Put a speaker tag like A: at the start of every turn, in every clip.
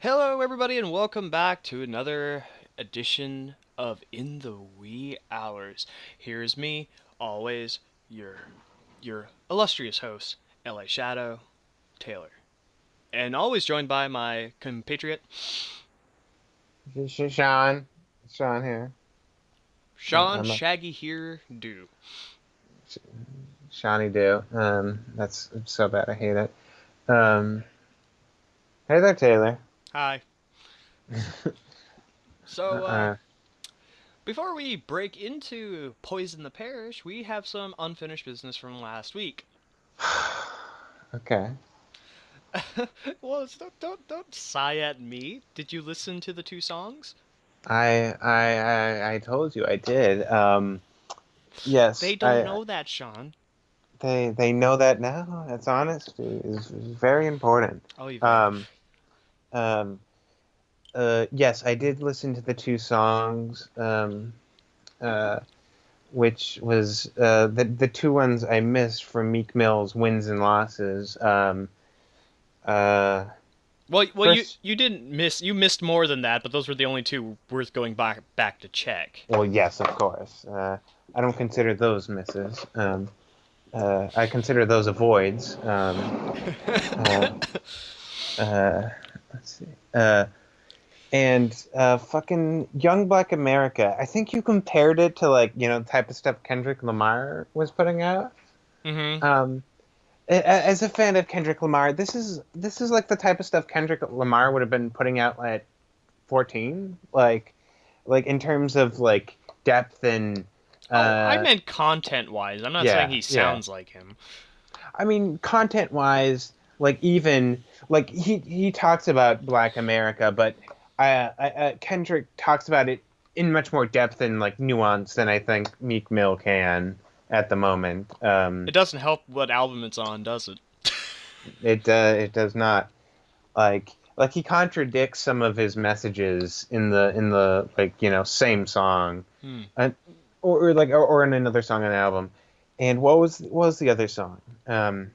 A: Hello, everybody, and welcome back to another edition of In the Wee Hours. Here's me, always your illustrious host, LA Shadow Taylor, and always joined by my compatriot
B: Sean here.
A: Sean
B: I'm a
A: Shaggy Here Do.
B: Shawnee Do. That's so bad. I hate it. Um, hey there, Taylor.
A: Hi. So,
B: Uh,
A: before we break into Poison the Parish, we have some unfinished business from last week.
B: okay.
A: Well, don't sigh at me. Did you listen to the two songs?
B: I told you I did. Yes,
A: They don't know that, Sean.
B: they know that now. That's honesty is very important.
A: Oh, Yvette.
B: Um, um, yes, I did listen to the two songs. Uh, which was the two ones I missed from Meek Mill's Wins and Losses. Uh,
A: Well, you
B: First,
A: you didn't miss. You missed more than that, but those were the only two worth going back to check.
B: well, yes, of course. I don't consider those misses. I consider those avoids. Uh, uh, let's see. And fucking Young Black America. I think you compared it to the type of stuff Kendrick Lamar was putting out.
A: Mm-hmm.
B: Um, as a fan of Kendrick Lamar, this is like the type of stuff Kendrick Lamar would have been putting out at 14, like in terms of like depth and
A: Oh, I
B: uh
A: meant content-wise. I'm not saying
B: yeah,
A: he
B: yeah.
A: sounds like him.
B: I mean, content wise, like even like he talks about Black America, but Kendrick talks about it in much more depth and like nuance than I think Meek Mill can at the moment.
A: It doesn't help what album it's on, does it?
B: It does not. Like he contradicts some of his messages in the same song,
A: Hmm.
B: uh, or in another song on the album. And what was the other song? um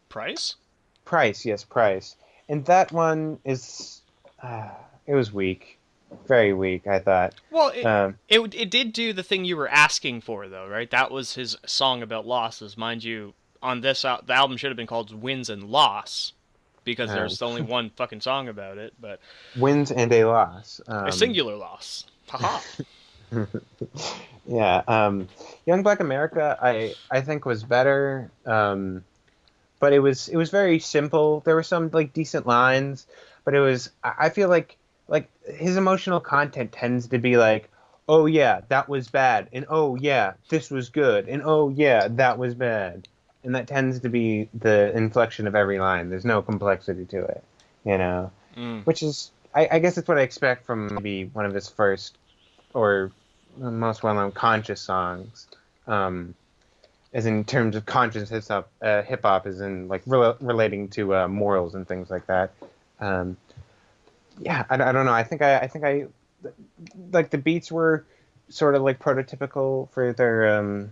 A: Price?
B: Price, yes, Price. And that one is uh, it was weak, very weak, I thought.
A: Well,
B: um
A: it did do the thing you were asking for, though, right? That was his song about losses, mind you. On the album should have been called Wins and Loss because
B: um
A: there's only one fucking song about it, but
B: Wins and a loss.
A: a singular loss. Haha.
B: Yeah. Young Black America, I think was better. But it was very simple. There were some like decent lines, but I feel like his emotional content tends to be like, oh yeah, that was bad, and oh yeah, this was good, and oh yeah, that was bad, and that tends to be the inflection of every line. There's no complexity to it, you know,
A: Mm.
B: which is I guess it's what I expect from maybe one of his first or most well-known conscious songs. Um, as in terms of conscious hip hop, is in like relating to morals and things like that. Um, yeah, I don't know. I think I like the beats were sort of like prototypical for their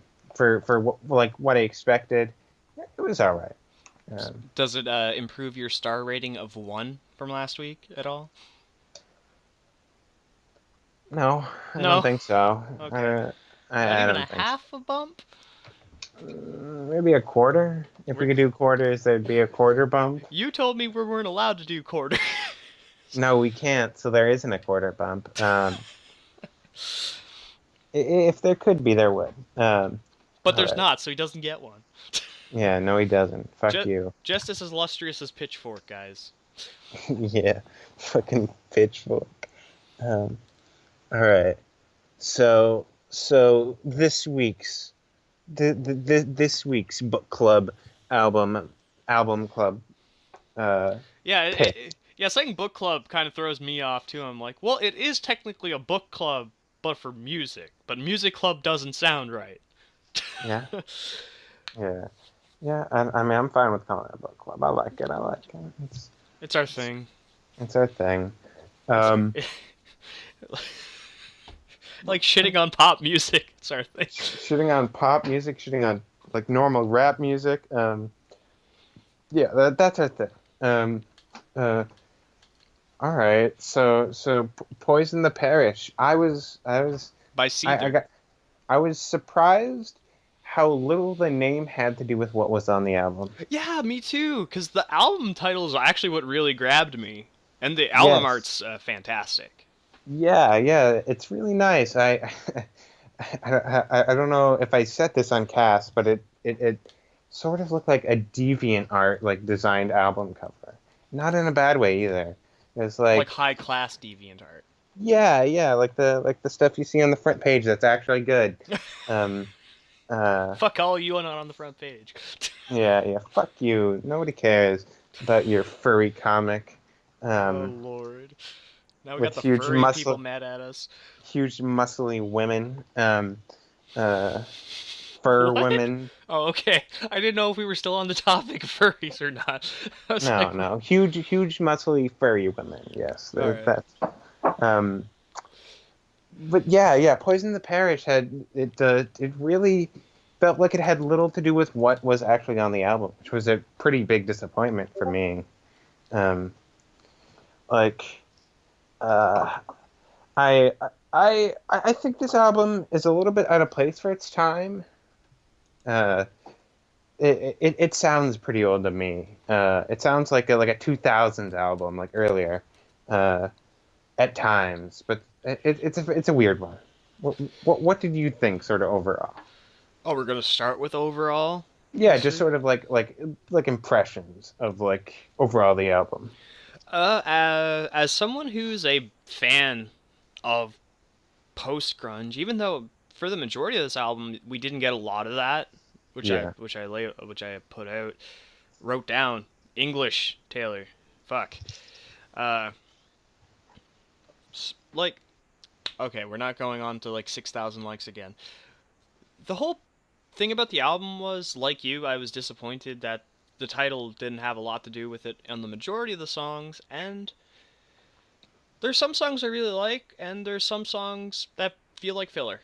B: like what I expected. It was all right.
A: Does it improve your star rating of 1 from last week at all?
B: No, I don't
A: No.
B: think so.
A: Okay. Not
B: I
A: even a
B: don't think so.
A: half a bump?
B: Maybe a quarter. If we
A: We're,
B: could do quarters, there'd be a quarter bump.
A: you told me we weren't allowed to do quarter.
B: No, we can't, so there isn't a quarter bump. If there could be, there would.
A: But
B: All
A: there's
B: right.
A: not, so he doesn't get one.
B: Yeah, no, he doesn't. Fuck
A: Just,
B: you.
A: just as illustrious as Pitchfork, guys.
B: Yeah, fucking pitchfork. Um, all right. So this week's book club album club
A: Yeah,
B: pick.
A: yeah. Saying book club kind of throws me off too. I'm like, well, it is technically a book club, but for music. But music club doesn't sound right.
B: Yeah, yeah, yeah. I mean, I'm fine with calling it a book club. I like it. I like it.
A: It's our
B: It's,
A: thing.
B: it's our thing.
A: It's
B: Um,
A: like shitting on pop music. It's our thing.
B: Shooting on pop music, shooting on like normal rap music. Yeah, that's our thing. Um, uh, All right. Poison the Parish.
A: By
B: I
A: Seether.
B: got I was surprised how little the name had to do with what was on the album.
A: Yeah, me too. Because the album title is actually what really grabbed me, and the album
B: Yes.
A: art's fantastic.
B: Yeah, yeah, it's really nice. I don't know if I set this on cast, but it sort of looked like a deviant art like designed album cover. Not in a bad way either. It's
A: Like
B: like
A: high class deviant art.
B: yeah, yeah, like the stuff you see on the front page that's actually good. Um uh
A: Fuck all you and not on the front page.
B: yeah, yeah, fuck you. Nobody cares about your furry comic.
A: Oh
B: Um
A: lord. Now we got
B: with
A: the furry people mad at us.
B: huge muscly women. Uh fur
A: What?
B: women.
A: Oh, okay. I didn't know if we were still on the topic of furries or not. I was
B: No,
A: like,
B: no, huge muscly furry women. Yes,
A: all right.
B: that. Um, but yeah, yeah, Poison the Parish had it. It really felt like it had little to do with what was actually on the album, which was a pretty big disappointment for me. Um, like, uh, I, I think this album is a little bit out of place for its time. Uh, it sounds pretty old to me. It sounds like a 2000s album, like earlier. Uh, at times, but it's a weird one. What did you think, sort of overall?
A: Oh, we're gonna start with overall
B: Yeah,
A: this
B: just
A: week.
B: sort of like impressions of like overall the album.
A: As someone who's a fan of post grunge, even though for the majority of this album we didn't get a lot of that,
B: Yeah,
A: which I put out, wrote down English Taylor, fuck, uh, like okay, we're not going on to like 6,000 likes again. The whole thing about the album was, like you, I was disappointed that the title didn't have a lot to do with it on the majority of the songs, and there's some songs I really like, and there's some songs that feel like filler,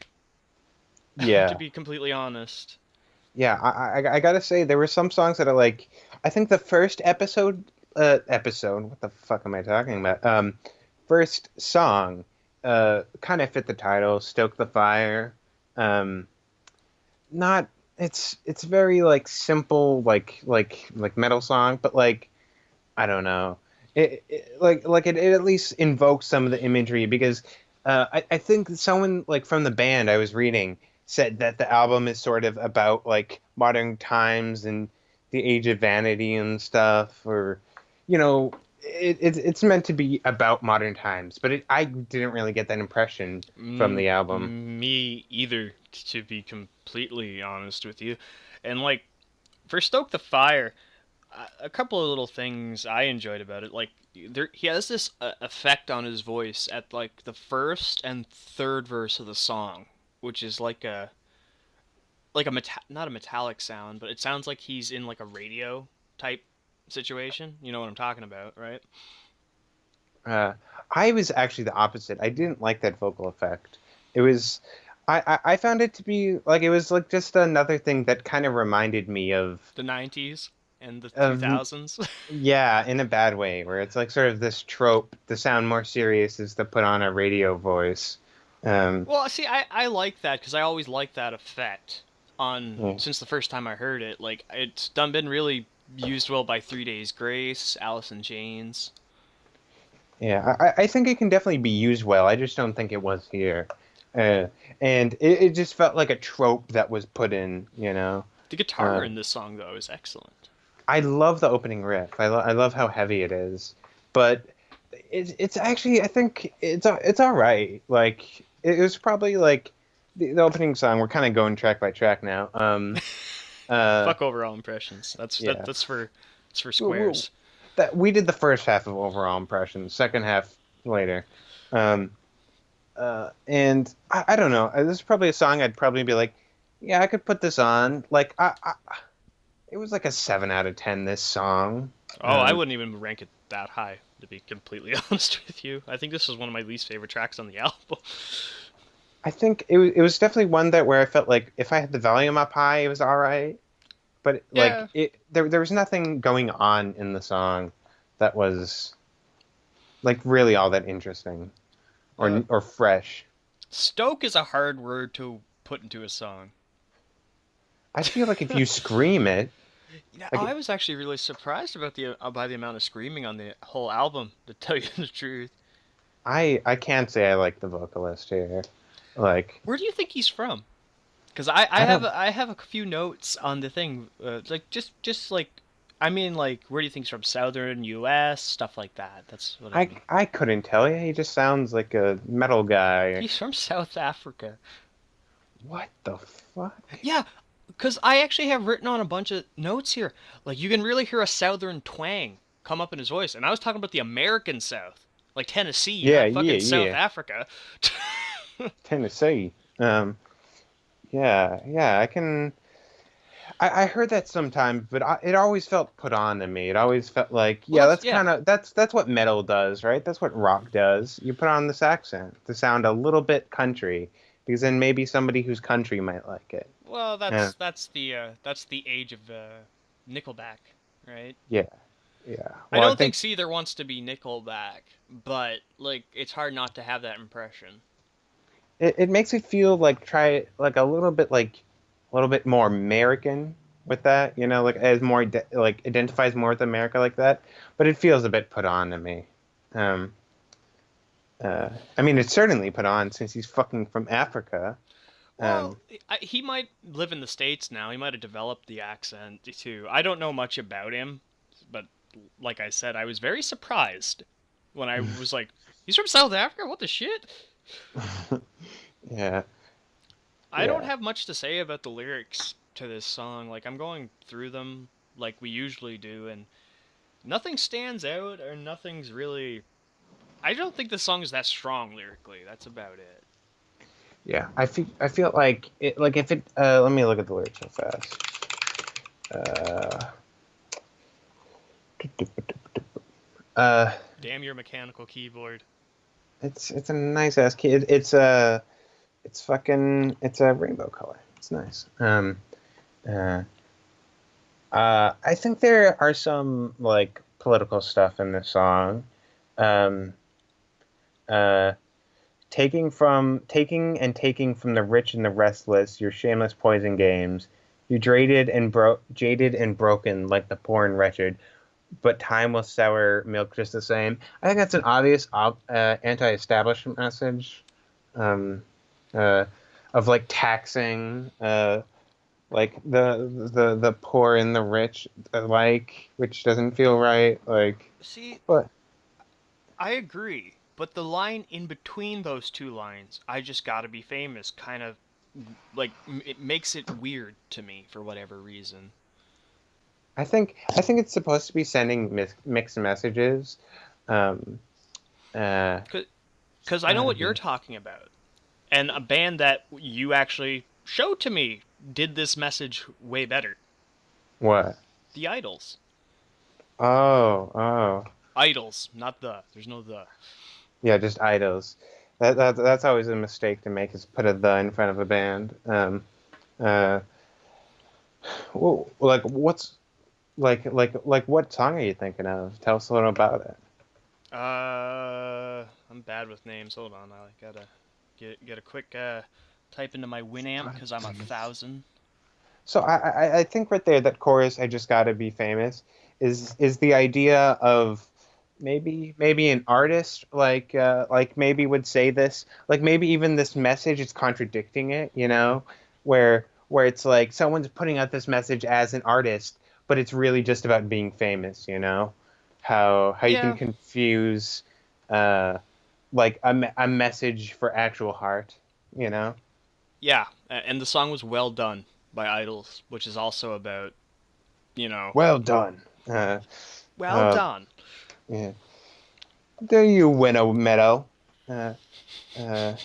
A: to
B: yeah,
A: be completely honest.
B: yeah. I gotta say there were some songs that are like I think the first episode. What the fuck am I talking about? First song kind of fit the title, Stoke the Fire. Um, not it's very like simple like metal song, but like I don't know. It at least invokes some of the imagery because I think someone like from the band I was reading said that the album is sort of about like modern times and the age of vanity and stuff, or you know, it's meant to be about modern times, but I didn't really get that impression from the album.
A: Me either, to be completely honest with you. And like for Stoke the Fire, a couple of little things I enjoyed about it. Like he has this effect on his voice at like the first and third verse of the song, which is like a not a metallic sound, but it sounds like he's in like a radio type situation. You know what I'm talking about, right?
B: Uh, I was actually the opposite. I didn't like that vocal effect. It was, I found it to be like it was like just another thing that kind of reminded me
A: The 90s and the
B: of
A: 2000s.
B: yeah, in a bad way, where it's like sort of this trope. To sound more serious is to put on a radio voice. Um,
A: Well, see, I like that because I always liked that effect on
B: yeah,
A: since the first time I heard it. Like it's done been really used well by 3 Days Grace, Alice in Chains.
B: yeah. I think it can definitely be used well. I just don't think it was here. Uh, and it just felt like a trope that was put in, you know.
A: The guitar
B: Uh,
A: in this song though is excellent.
B: I love the opening riff. I love how heavy it is, but it's actually I think it's all right. Like it was probably like the opening song. We're kind of going track by track now. Uh,
A: Fuck overall impressions.
B: yeah.
A: That's for it's for
B: We, we,
A: squares.
B: that we did the first half of overall impressions. Second half later. Um, and I don't know. This is probably a song I'd probably be like, yeah, I could put this on. Like it was like a 7 out of 10. This song.
A: Oh, I
B: Um,
A: wouldn't even rank it that high, to be completely honest with you. I think this is one of my least favorite tracks on the album.
B: I think it was definitely one that where I felt like if I had the volume up high, it was all right. But like
A: Yeah.
B: there was nothing going on in the song that was like really all that interesting
A: Uh,
B: or fresh.
A: stoke is a hard word to put into a song.
B: I feel like if you scream it,
A: Yeah, I
B: like
A: was actually really surprised about the by the amount of screaming on the whole album. To tell you the truth,
B: I can't say I like the vocalist here. Like
A: where do you think he's from? Because I
B: I
A: have
B: don't
A: I have a few notes on the thing, like just like I mean like where do you think he's from? Southern U.S. stuff like that. That's what I mean.
B: I couldn't tell you. He just sounds like a metal guy.
A: He's from South Africa.
B: What the fuck?
A: Yeah, because I actually have written on a bunch of notes here. Like you can really hear a Southern twang come up in his voice, and I was talking about the American South, like Tennessee,
B: Yeah,
A: not
B: yeah,
A: fucking South
B: yeah.
A: Africa.
B: Tennessee. Yeah, yeah. I heard that sometimes, but it always felt put on to me. It always felt like,
A: Well,
B: yeah,
A: that's
B: that's
A: yeah.
B: kind of that's what metal does, right? That's what rock does. You put on this accent to sound a little bit country, because then maybe somebody who's country might like it.
A: Well,
B: Yeah,
A: that's the age of Nickelback, right?
B: yeah, yeah.
A: I
B: Well, I
A: don't think
B: think
A: Seether wants to be Nickelback, but like it's hard not to have that impression.
B: it makes it feel like try like a little bit more American with that, like as more like identifies more with America like that. But it feels a bit put on to me. Um, I mean, it's certainly put on since he's fucking from Africa.
A: Well,
B: Um,
A: he might live in the States now. He might have developed the accent too. I don't know much about him, but like I said, I was very surprised when I was like, he's from South Africa? What the shit?
B: yeah,
A: I don't
B: yeah,
A: have much to say about the lyrics to this song. Like, I'm going through them like we usually do, and nothing stands out or nothing's really. I don't think the song is that strong lyrically. That's about it.
B: yeah. I feel like it. Like if it. Let me look at the lyrics real fast. Uh, uh,
A: Damn your mechanical keyboard.
B: it's a nice ass kid. It's fucking. It's a rainbow color. It's nice. Uh, I think there are some like political stuff in this song. Um, uh, taking from the rich and the restless, your shameless poison games. You jaded and broken like the poor and wretched, but time will sour milk just the same. I think that's an obvious anti-establishment message, um, uh, of like taxing, like the poor and the rich alike, which doesn't feel right. Like,
A: See,
B: but
A: I agree, but the line in between those two lines, I just gotta be famous, kind of like it makes it weird to me for whatever reason.
B: I think it's supposed to be sending mixed messages. Um, uh,
A: Because I know what you're
B: um,
A: talking about. And a band that you actually showed to me did this message way better.
B: what?
A: The Idols.
B: Oh, oh,
A: Idols, not the. There's no the.
B: yeah, just idols. That's always a mistake to make is put a the in front of a band. Uh, well, like what's like what song are you thinking of? Tell us a little about it.
A: I'm bad with names. Hold on, I gotta get a quick type into my Winamp because I'm 1,000.
B: So I think right there that chorus I just gotta be famous is the idea of maybe an artist like maybe would say this, like maybe even this message is contradicting it, where it's like someone's putting out this message as an artist, but it's really just about being famous, how you can
A: Yeah,
B: confuse uh like a message for actual heart.
A: yeah, and the song was well done by Idols, which is also about you know
B: Well done.
A: well
B: Uh,
A: done.
B: yeah. There you win a medal. Uh, uh,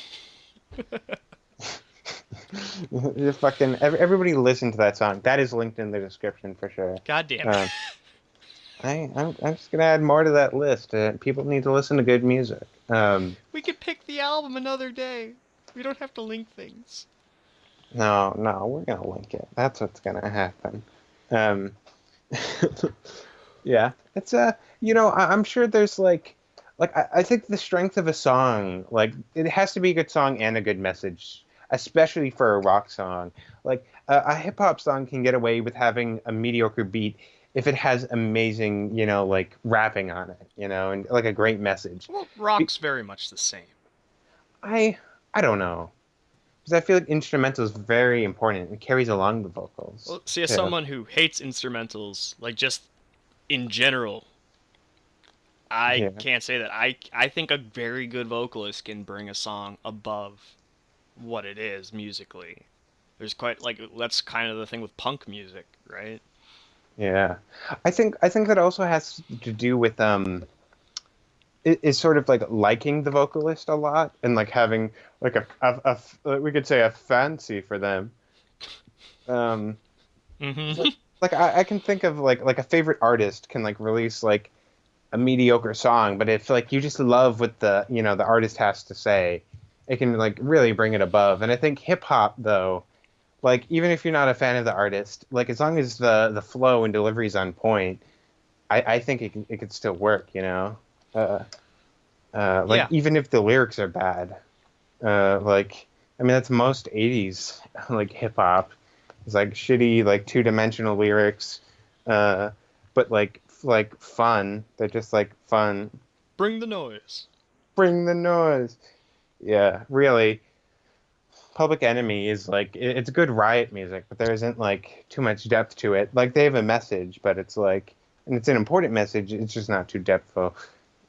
B: you fucking everybody listen to that song. That is linked in the description for sure.
A: God damn it.
B: Um, I'm just gonna add more to that list. People need to listen to good music.
A: We could pick the album another day. We don't have to link things.
B: No, no, we're gonna link it. That's what's gonna happen. Um, yeah, it's I'm sure there's I think the strength of a song, like it has to be a good song and a good message, especially for a rock song. Like a hip hop song can get away with having a mediocre beat if it has amazing, like rapping on it, and like a great message.
A: Well,
B: Be-
A: rock's very much the same.
B: I I don't know, because I feel like instrumental is very important. It carries along the vocals
A: Well, see, as
B: too.
A: someone who hates instrumentals, like just in general, I
B: Yeah.
A: can't say that. I think a very good vocalist can bring a song above what it is musically. There's quite like that's kind of the thing with punk music, right?
B: Yeah. I think that also has to do with is sort of like liking the vocalist a lot and like having like we could say a fancy for them. Um,
A: Hmm.
B: so, like I can think of like a favorite artist can like release like a mediocre song, but if like you just love what the artist has to say, it can like really bring it above. And I think hip hop though, like even if you're not a fan of the artist, like as long as the flow and delivery is on point, I think it could still work, you know. Uh, like
A: Yeah,
B: even if the lyrics are bad, like I mean that's most '80s like hip hop. It's like shitty like two-dimensional lyrics, uh, but like fun. They're just like fun.
A: bring the noise.
B: Bring the noise. Yeah, really. Public Enemy is like it's good riot music, but there isn't like too much depth to it. Like they have a message, but it's like, and it's an important message. It's just not too depthful.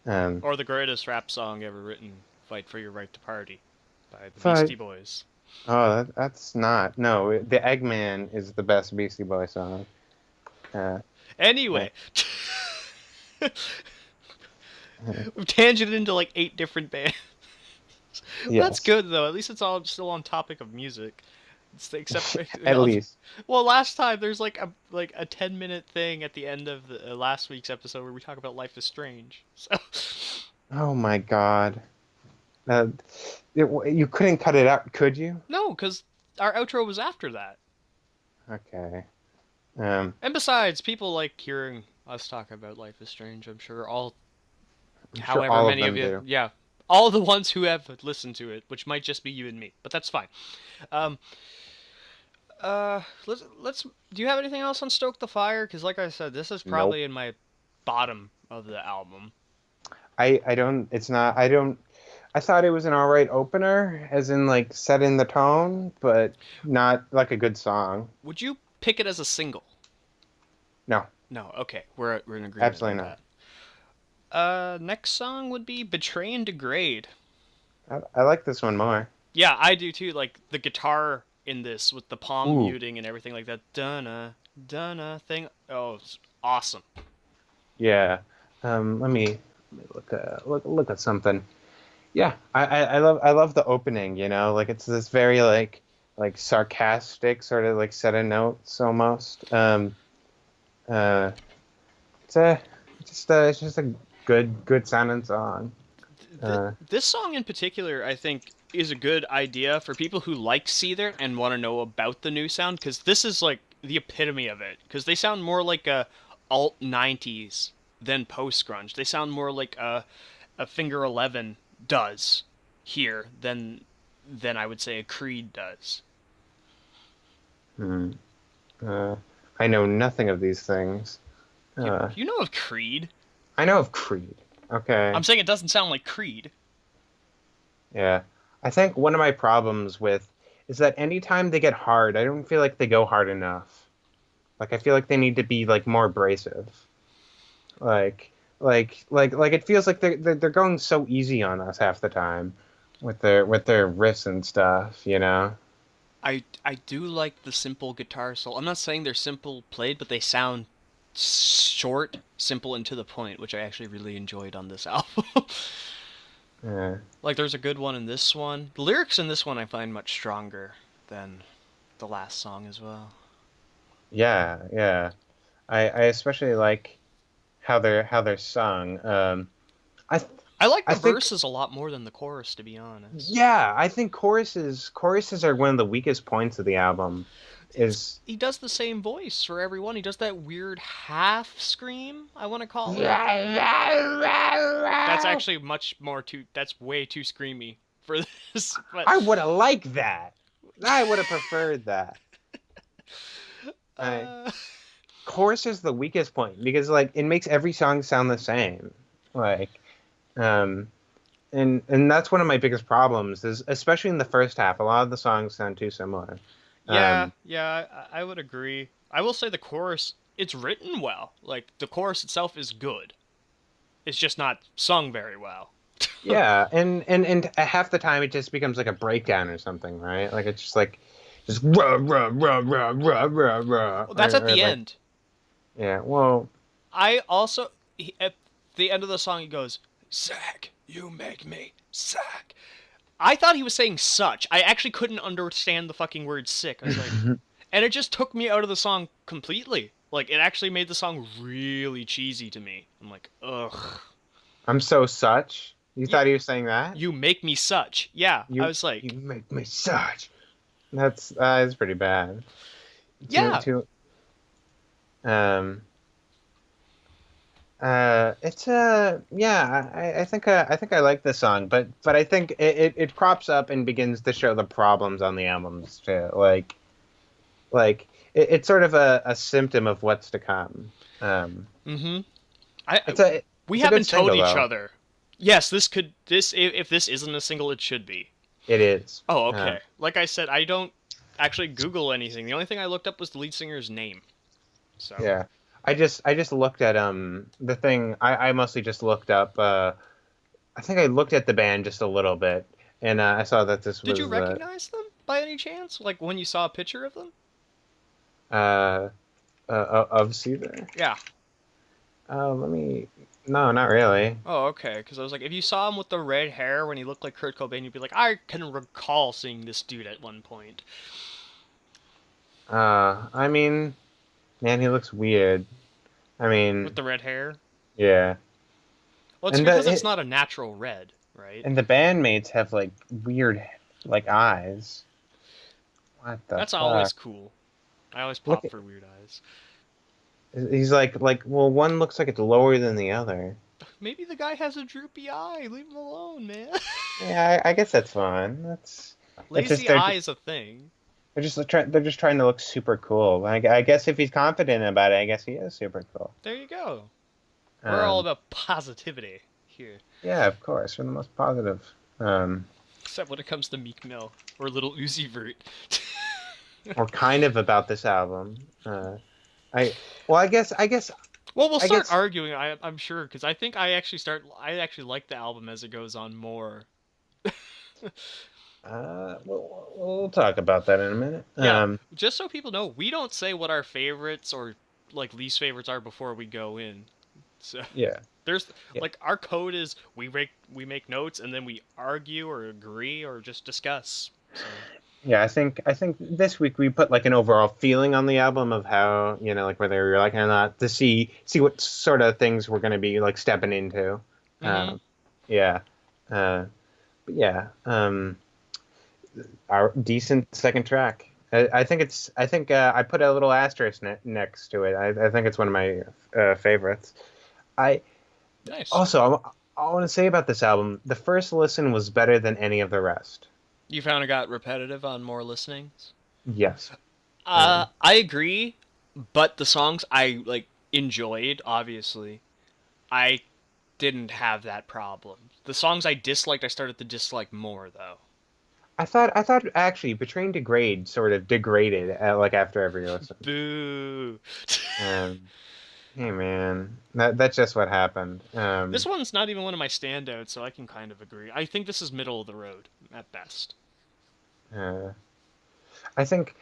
B: Um,
A: Or the greatest rap song ever written, Fight for Your Right to Party by the
B: but
A: Beastie Boys.
B: that's not. No, the Eggman is the best Beastie Boy song. Uh, uh,
A: Anyway, we've tangented into like 8 different bands. That's
B: yes,
A: good though. At least it's all still on topic of music. Except for
B: at least.
A: well, last time there's like a 10-minute thing at the end of the last week's episode where we talk about Life is Strange. So
B: Oh my God. Uh, you couldn't cut it out, could you?
A: no, because our outro was after that.
B: Okay. Um,
A: And besides, people like hearing us talk about Life is Strange. I'm sure all,
B: I'm sure
A: however
B: all of
A: many of
B: them
A: you,
B: do.
A: yeah, all the ones who have listened to it, which might just be you and me, but that's fine. Um, let's. Do you have anything else on Stoke the Fire? Because like I said, this is
B: Nope.
A: probably in my bottom of the album.
B: I don't. It's not. I don't. I thought it was an all right opener, as in like setting the tone, but not like a good song.
A: Would you pick it as a single?
B: No,
A: No. Okay, we're in agreement
B: absolutely
A: on
B: not.
A: that. Next song would be "Betray and Degrade."
B: I like this one more.
A: Yeah, I do too. Like the guitar in this with the palm
B: Ooh,
A: muting and everything like that. Dunna dunna thing. Oh, it's awesome.
B: yeah. Let me look at something. Yeah, I love the opening. Like it's this very like sarcastic sort of like set of notes almost. Uh, it's a it's just a good sounding song. Uh,
A: This song in particular, I think, is a good idea for people who like Seether and want to know about the new sound because this is like the epitome of it. Because they sound more like a alt '90s than post grunge. They sound more like a Finger Eleven does here than I would say a Creed does.
B: hmm, uh, I know nothing of these things.
A: You
B: Uh,
A: you know of Creed?
B: I know of Creed. Okay,
A: I'm saying it doesn't sound like Creed.
B: yeah. I think one of my problems with is that anytime they get hard, I don't feel like they go hard enough. Like I feel like they need to be like more abrasive. Like it feels like they're going so easy on us half the time with their riffs and stuff.
A: I do like the simple guitar solo. I'm not saying they're simple played, but they sound short, simple, and to the point, which I actually really enjoyed on this album.
B: Yeah,
A: Like, there's a good one in this one. The lyrics in this one I find much stronger than the last song as well.
B: yeah, yeah. I especially like how they're sung. I
A: I like
B: I
A: the
B: think
A: verses a lot more than the chorus, to be honest.
B: yeah, I think choruses are one of the weakest points of the album.
A: He does the same voice for everyone. He does that weird half scream, I want to call it. That's actually much more too. That's way too screamy for this. But
B: I would have liked that. I would have preferred that. I
A: uh,
B: chorus is the weakest point because like it makes every song sound the same. Like um and that's one of my biggest problems is especially in the first half, a lot of the songs sound too similar.
A: yeah,
B: Um
A: yeah, I would agree. I will say the chorus, it's written well. Like the chorus itself is good. It's just not sung very well.
B: yeah, and half the time it just becomes like a breakdown or something, right? Like it's just rah rah rah rah rah rah rah
A: Well, that's at
B: or
A: the
B: like
A: end.
B: yeah, well,
A: I also at the end of the song he goes, "Zach, you make me sick." I thought he was saying such. I actually couldn't understand the fucking word sick. I was like, and it just took me out of the song completely. Like it actually made the song really cheesy to me. I'm like, ugh.
B: I'm so such. You
A: Yeah,
B: thought he was saying that?
A: you make me such. Yeah, I was
B: You
A: like,
B: make me such. That's pretty bad.
A: yeah,
B: Too um it's yeah, I think I like the song, but I think it crops up and begins to show the problems on the albums too. Like it's sort of a symptom of what's to come. Um,
A: mm-hmm. I
B: it's a
A: we
B: it's a good
A: haven't told
B: single
A: each
B: though.
A: other. Yes, this could this if this isn't a single, it should be.
B: It is.
A: Oh, okay. Like I said, I don't actually Google anything. The only thing I looked up was the lead singer's name. So
B: Yeah. I just looked at the thing I mostly just looked up I think I looked at the band just a little bit and I saw that this
A: did you
B: was
A: recognize them by any chance? Like when you saw a picture of them?
B: uh of Seether.
A: Yeah.
B: Let me no, not really.
A: Oh, okay. Because I was like, if you saw him with the red hair when he looked like Kurt Cobain, you'd be like, I can recall seeing this dude at one point.
B: I mean, man, he looks weird. I
A: With
B: mean,
A: the red hair?
B: yeah.
A: Well, it's
B: And
A: because it's not a natural red, right?
B: the bandmates have like weird like eyes. What the
A: That's always
B: fuck?
A: cool. I always
B: Look
A: pop
B: at
A: for weird eyes.
B: he's like well one looks like it's lower than the other.
A: Maybe the guy has a droopy eye. Leave him alone, man.
B: Yeah, I guess that's fine. That's it's just
A: Lazy eye is a thing.
B: they're just trying to look super cool. I guess if he's confident about it, I guess he is super cool.
A: There you go. We're all
B: Um,
A: about positivity here.
B: yeah, of course, we're the most positive. Um,
A: Except when it comes to Meek Mill or Little Uzi Vert.
B: we're kind of about this album. I well,
A: Well, we'll
B: I
A: start
B: guess
A: arguing. I'm sure because I think I actually start. I actually like the album as it goes on more.
B: we'll talk about that in a minute.
A: Yeah, just so people know, we don't say what our favorites or like least favorites are before we go in. So
B: Yeah,
A: there's
B: yeah,
A: like our code is we make notes and then we argue or agree or just discuss. So
B: yeah. I think this week we put like an overall feeling on the album of how like whether you're like or not to see what sort of things we're going to be like stepping into.
A: mm-hmm.
B: Yeah, uh, but yeah. Our decent second track. I think I put a little asterisk next to it. I think it's one of my favorites. I
A: Nice.
B: also I want to say about this album, the first listen was better than any of the rest.
A: You found it got repetitive on more listenings.
B: Yes. Um,
A: I agree, but the songs I like enjoyed, obviously, I didn't have that problem. The songs I disliked, I started to dislike more though.
B: I thought actually Betraying Degrade sort of degraded like after every listen.
A: Boo.
B: Um, hey man, that's just what happened.
A: This one's not even one of my standouts, so I can kind of agree. I think this is middle of the road at best.
B: Uh, I think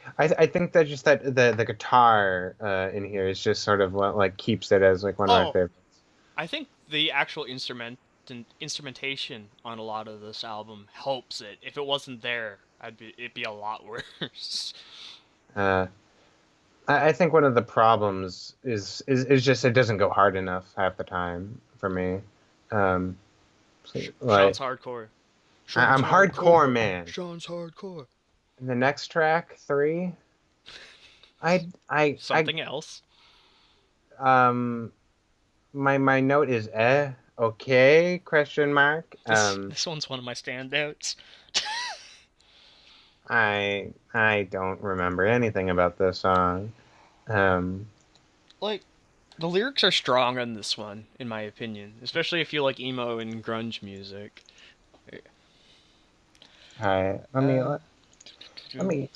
B: that just that the guitar in here is just sort of what like keeps it as like one of my
A: Oh,
B: favorites.
A: I think the actual instrumentation on a lot of this album helps it. If it wasn't there, it'd be a lot worse.
B: Uh, I think one of the problems is just it doesn't go hard enough half the time for me. Um, so,
A: Sean's
B: like
A: hardcore.
B: I'm
A: Sean's
B: hardcore
A: hardcore.
B: man.
A: Sean's hardcore.
B: The next track, three. I
A: Something else.
B: um my note is okay question mark.
A: This one's one of my standouts.
B: I don't remember anything about this song. Um,
A: Like the lyrics are strong on this one, in my opinion, especially if you like emo and grunge music.
B: I
A: Uh,
B: let me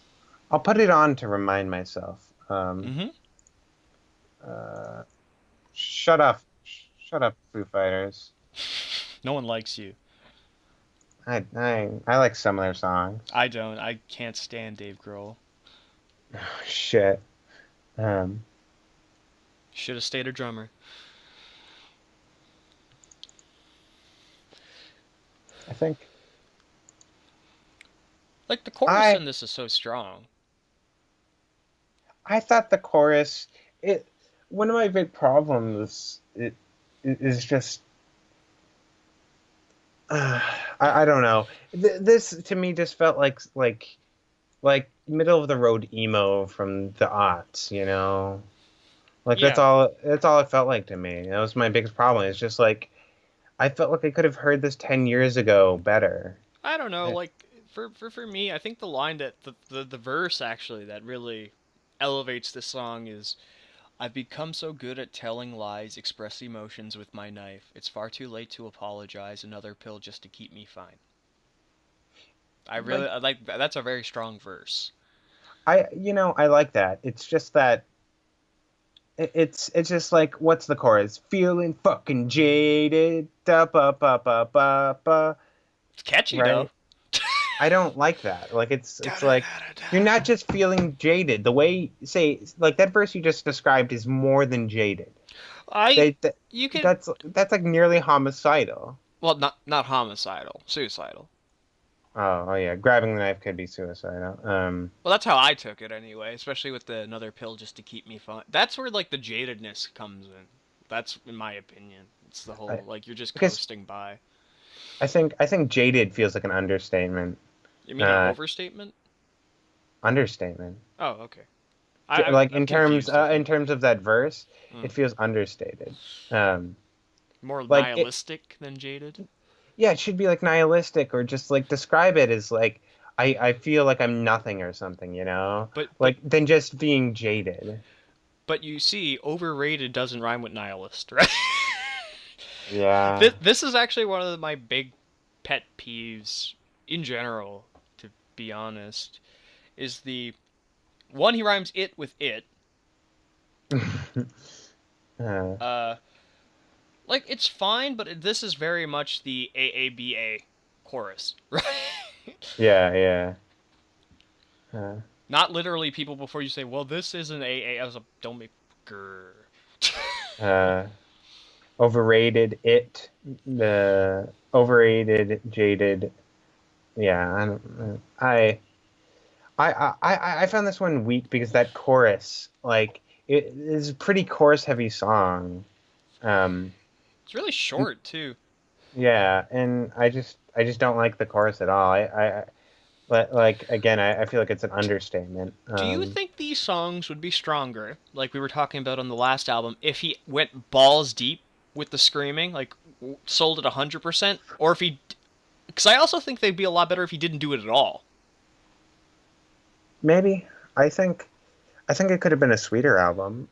B: I'll put it on to remind myself.
A: mm-hmm.
B: Uh, shut up, shut up, Foo Fighters.
A: No one likes you.
B: I like some of their songs.
A: I don't. I can't stand Dave Grohl.
B: Shit. Um,
A: Should have stayed a drummer.
B: I think
A: Like the chorus
B: I
A: in this is so strong.
B: I thought the chorus it one of my big problems is just I don't know. This to me just felt like middle of the road emo from the aughts, you know? Like
A: Yeah,
B: that's all it felt like to me. That was my biggest problem. It's just like I felt like I could have heard this 10 years ago better.
A: I don't know.
B: Eh,
A: Like for me, I think the line that the verse actually that really elevates this song is I've become so good at telling lies, express emotions with my knife. It's far too late to apologize. Another pill just to keep me fine.
B: Like
A: I like that's a very strong verse.
B: I like that. It's just that it's just like what's the chorus? Feeling fucking jaded, da ba ba ba ba ba,
A: It's catchy though.
B: right? I don't like that. Like
A: Da
B: it's
A: da
B: like
A: da da
B: you're
A: da.
B: not just feeling jaded. The way say like that verse you just described is more than jaded.
A: I
B: They that,
A: you could
B: that's like nearly homicidal.
A: well not homicidal, suicidal.
B: Oh yeah, grabbing the knife could be suicidal.
A: Well, that's how I took it anyway, especially with the another pill just to keep me fine. That's where like the jadedness comes in. That's in my opinion. It's the
B: I,
A: whole like you're just
B: because
A: coasting by.
B: I think jaded feels like an understatement.
A: You mean an
B: Uh,
A: overstatement?
B: understatement.
A: Oh, okay.
B: Like
A: I'm confused. I
B: in
A: think
B: terms of that verse,
A: mm.
B: it feels understated. Um,
A: More
B: like it,
A: nihilistic than jaded.
B: yeah, it should be like nihilistic or just like describe it as like I feel like I'm nothing or something, you know?
A: But but
B: Like than just being jaded.
A: but you see, overrated doesn't rhyme with nihilist, right?
B: Yeah.
A: This is actually one of my big pet peeves in general. To be honest, is the one he rhymes it with it.
B: Uh,
A: Uh, like it's fine, but this is very much the AABA chorus, right?
B: yeah, yeah. Uh,
A: Not literally people before you say, "Well, this is an AA." I was like, "Don't make grr."
B: uh, overrated it the overrated jaded yeah I found this one weak because that chorus like it is a pretty chorus heavy song um
A: It's really
B: and-
A: short too.
B: yeah and I just don't like the chorus at all like again I feel like it's an understatement
A: Do you think these songs would be stronger, like we were talking about on the last album, if he went balls deep with the screaming, like sold it 100%, or if he? Because I also think they'd be a lot better if he didn't do it at all.
B: maybe I think I think it could have been a sweeter album,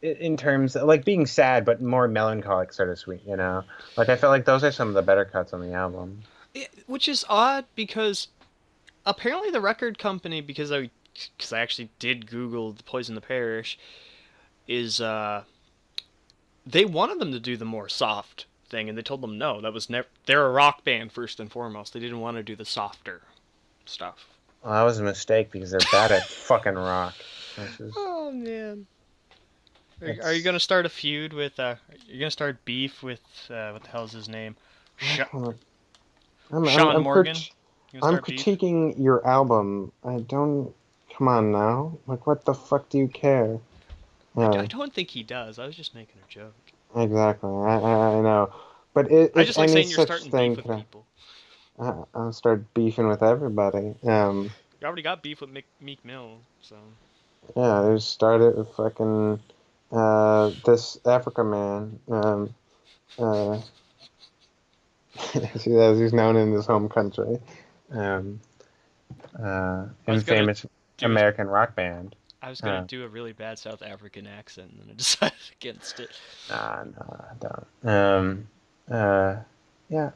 B: in terms of, like being sad but more melancholic, sort of sweet, you know. Like I felt like those are some of the better cuts on the album.
A: Which is odd because apparently the record company, because I actually did Google the Poison the Parish, is they wanted them to do the more soft thing, and they told them no. That was never. They're a rock band first and foremost. They didn't want to do the softer stuff.
B: Well, that was a mistake because they're bad at fucking rock. This is
A: Oh man. Are you gonna
B: it's.
A: start a feud with? You're gonna start beef with what the hell's his name? Sh-
B: I'm
A: Sean
B: I'm
A: Morgan. You gonna
B: I'm
A: start beef?
B: critiquing your album. I don't. Come on now. Like what the fuck do you care?
A: I
B: Yeah,
A: don't think he does. I was just making a joke.
B: exactly. I know. But
A: I
B: if
A: just like
B: any
A: saying you're
B: such
A: starting beef
B: thing
A: with
B: could
A: people.
B: I'll start beefing with everybody.
A: You already got beef with Meek Mill, so.
B: Yeah, they started with fucking this Africa man. Uh, as he's known in his home country, um,
A: I was gonna
B: infamous
A: do
B: American rock band.
A: I was gonna
B: Uh,
A: do a really bad South African accent, and then I decided against it.
B: nah, I don't. Uh, yeah,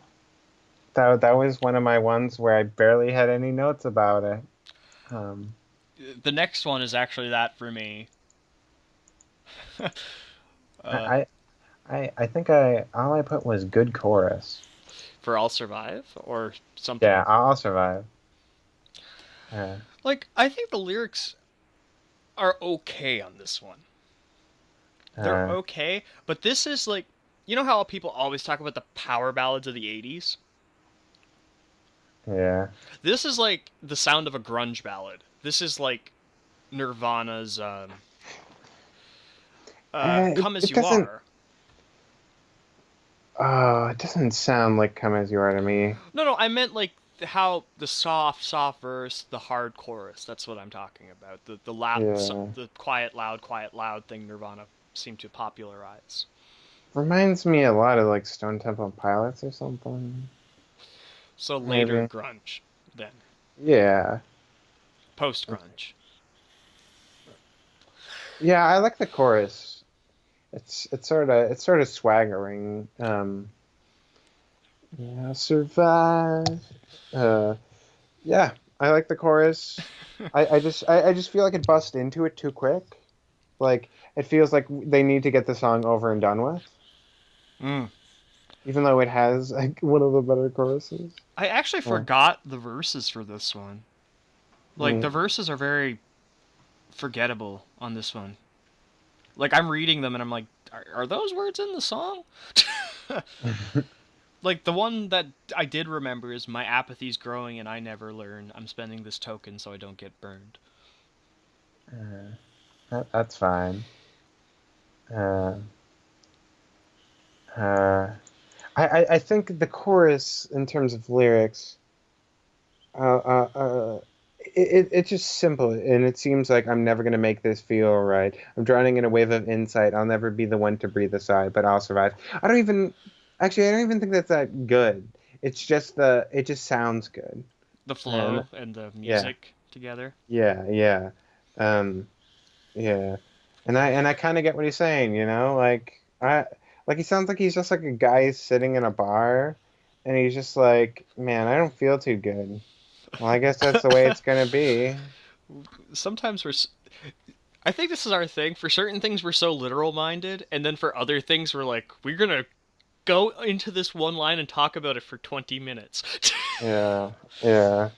B: that was one of my ones where I barely had any notes about it. Um,
A: The next one is actually that for me. uh,
B: I, I think all I put was good chorus.
A: for I'll Survive or something.
B: Yeah, I'll survive. Uh,
A: Like, I think the lyrics are okay on this one. They're
B: uh,
A: okay, but this is like, you know how people always talk about the power ballads of the 80s?
B: yeah.
A: This is like the sound of a grunge ballad. This is like Nirvana's
B: It,
A: Come As
B: it
A: You
B: doesn't.
A: Are.
B: Oh, it doesn't sound like "Come as You Are" to me.
A: No, no, I meant like how the soft verse, the hard chorus. That's what I'm talking about.
B: Yeah,
A: The quiet, loud thing Nirvana seemed to popularize.
B: reminds me a lot of like Stone Temple Pilots or something.
A: So later
B: Maybe.
A: grunge, then
B: Yeah,
A: post grunge.
B: yeah. I like the chorus. It's sort of swaggering. Yeah, survive. Uh, yeah, I like the chorus. I just feel like it busts into it too quick. Like it feels like they need to get the song over and done with,
A: Mm.
B: even though it has like one of the better choruses.
A: I actually
B: Uh,
A: forgot the verses for this one. Like the
B: mm.
A: verses are very forgettable on this one. Like I'm reading them and I'm like, are those words in the song? Like the one that I did remember is my apathy's growing and I never learn. I'm spending this token so I don't get burned.
B: That's fine. Uh, uh, I think the chorus, in terms of lyrics, uh, uh, uh, it's just simple, and it seems like I'm never gonna make this feel right. I'm drowning in a wave of insight. I'll never be the one to breathe a sigh, but I'll survive. I don't even, actually, I don't even think that's that good. It just sounds good.
A: The
B: And
A: flow and the
B: yeah,
A: music together.
B: yeah. Um, Yeah. And I kind of get what he's saying, like he sounds like he's just like a guy sitting in a bar and he's just like, man, I don't feel too good. Well, I guess that's the way it's gonna be.
A: Sometimes I think this is our thing. For certain things, we're so literal minded, and then for other things, we're like, we're gonna go into this one line and talk about it for 20 minutes.
B: Yeah. Yeah.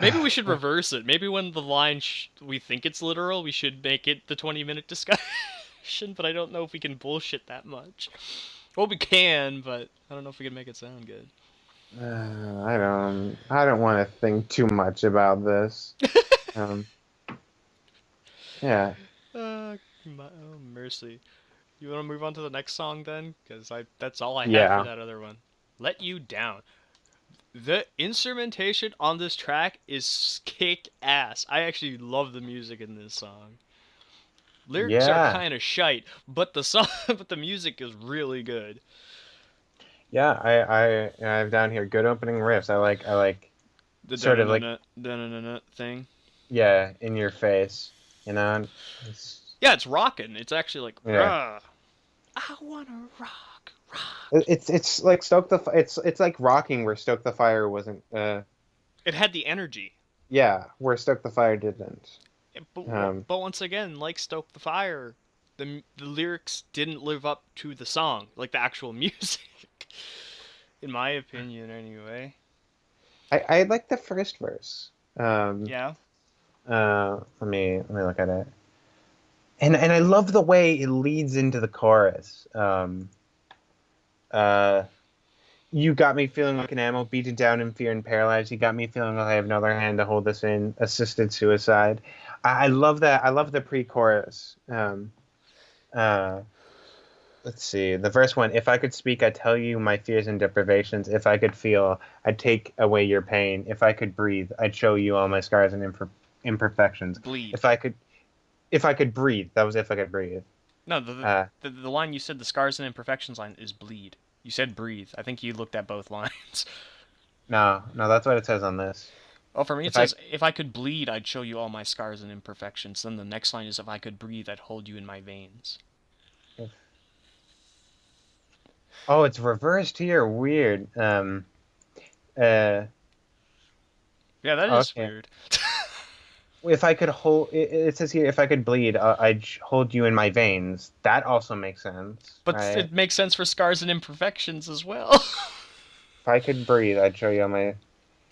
A: Maybe we should reverse it. Maybe when the line we think it's literal, we should make it the 20-minute discussion, but I don't know if we can bullshit that much. Well, we can, but I don't know if we can make it sound good.
B: I don't want to think too much about this. Um, yeah.
A: Oh, mercy. You want to move on to the next song then? Because that's all I had for
B: Yeah.
A: that other one. Let You Down. The instrumentation on this track is kick ass. I actually love the music in this song. Lyrics are
B: Yeah.
A: kind of shite, but the song, but the music is really good.
B: Yeah. I have down here good opening riffs. I like
A: The
B: sort of like,
A: da thing.
B: yeah, in your face, you know? It's,
A: Yeah, it's rocking. It's actually like,
B: yeah.
A: I wanna rock, rock.
B: It's like it's like rocking where Stoke the Fire wasn't
A: It had the energy.
B: yeah, where Stoke the Fire didn't.
A: But once again, like Stoke the Fire, the lyrics didn't live up to the song, like the actual music, in my opinion, anyway.
B: I like the first verse.
A: Yeah,
B: Let me look at it. And I love the way it leads into the chorus. Uh you got me feeling like an animal, beaten down in fear and paralyzed. You got me feeling like I have no other hand to hold this in. Assisted suicide. I love that. I love the pre-chorus. Uh, let's see. The first one. If I could speak, I'd tell you my fears and deprivations. If I could feel, I'd take away your pain. If I could breathe, I'd show you all my scars and imperfections.
A: bleed.
B: If I could, If I could breathe. That was if I could breathe.
A: No, the,
B: Uh,
A: the the line you said, the scars and imperfections line, is bleed. You said breathe. I think you looked at both lines.
B: no, no, that's what it says on this.
A: Oh, for me it
B: If I,
A: says, if I could bleed, I'd show you all my scars and imperfections. Then the next line is, if I could breathe, I'd hold you in my veins.
B: if, oh, it's reversed here. Weird. Uh,
A: Yeah, that is
B: okay.
A: weird.
B: If I could hold, it says here, if I could bleed, I'd hold you in my veins. That also makes sense,
A: But
B: right?
A: it makes sense for scars and imperfections as well.
B: If I could breathe, I'd show you on my.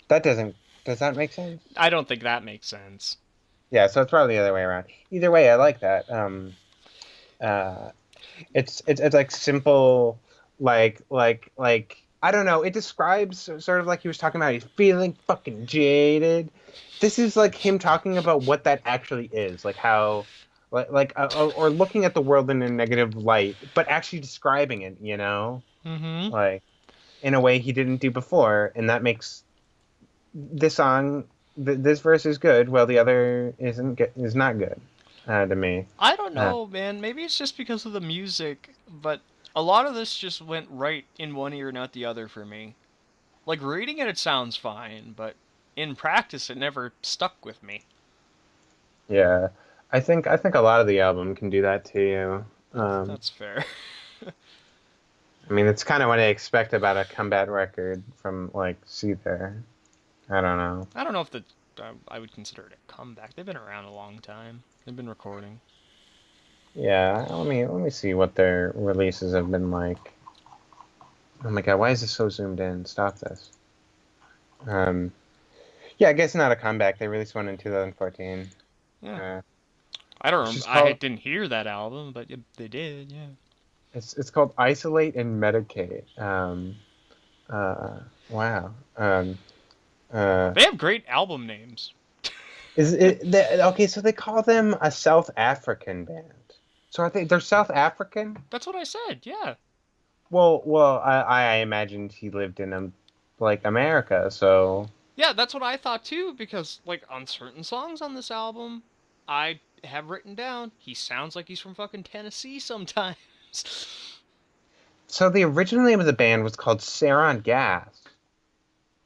B: That doesn't. Does that make sense?
A: I don't think that makes sense.
B: Yeah, so it's probably the other way around. Either way, I like that. Uh, it's like simple, like I don't know. It describes sort of like he was talking about. He's feeling fucking jaded. This is like him talking about what that actually is, like how, or looking at the world in a negative light, but actually describing it.
A: Mm-hmm.
B: Like in a way he didn't do before, and that makes this song. This verse is good, while the other isn't good, is not good to me.
A: I don't
B: Uh,
A: know, man. Maybe it's just because of the music, but a lot of this just went right in one ear, not the other for me. Like, reading it, it sounds fine, but in practice, it never stuck with me.
B: Yeah, I think a lot of the album can do that to you.
A: That's fair.
B: I mean, it's kind of what I expect about a comeback record from like Seether. I don't know.
A: I don't know if I would consider it a comeback. They've been around a long time. They've been recording.
B: Yeah, let me see what their releases have been like. Oh my God, why is this so zoomed in? Stop this. Um, yeah, I guess not a comeback. They released one in 2014.
A: Yeah.
B: Uh,
A: I don't
B: it's
A: remember.
B: just
A: I
B: called
A: didn't hear that album, but they did, yeah.
B: it's called Isolate and Medicate. Uh, wow. Uh,
A: They have great album names.
B: Is it okay? So they call them a South African band. So they're South African?
A: That's what I said, yeah.
B: Well, I imagined he lived in like America. So
A: Yeah, that's what I thought too, because, like, on certain songs on this album, I have written down, he sounds like he's from fucking Tennessee sometimes.
B: the original name of the band was called Saron Gas.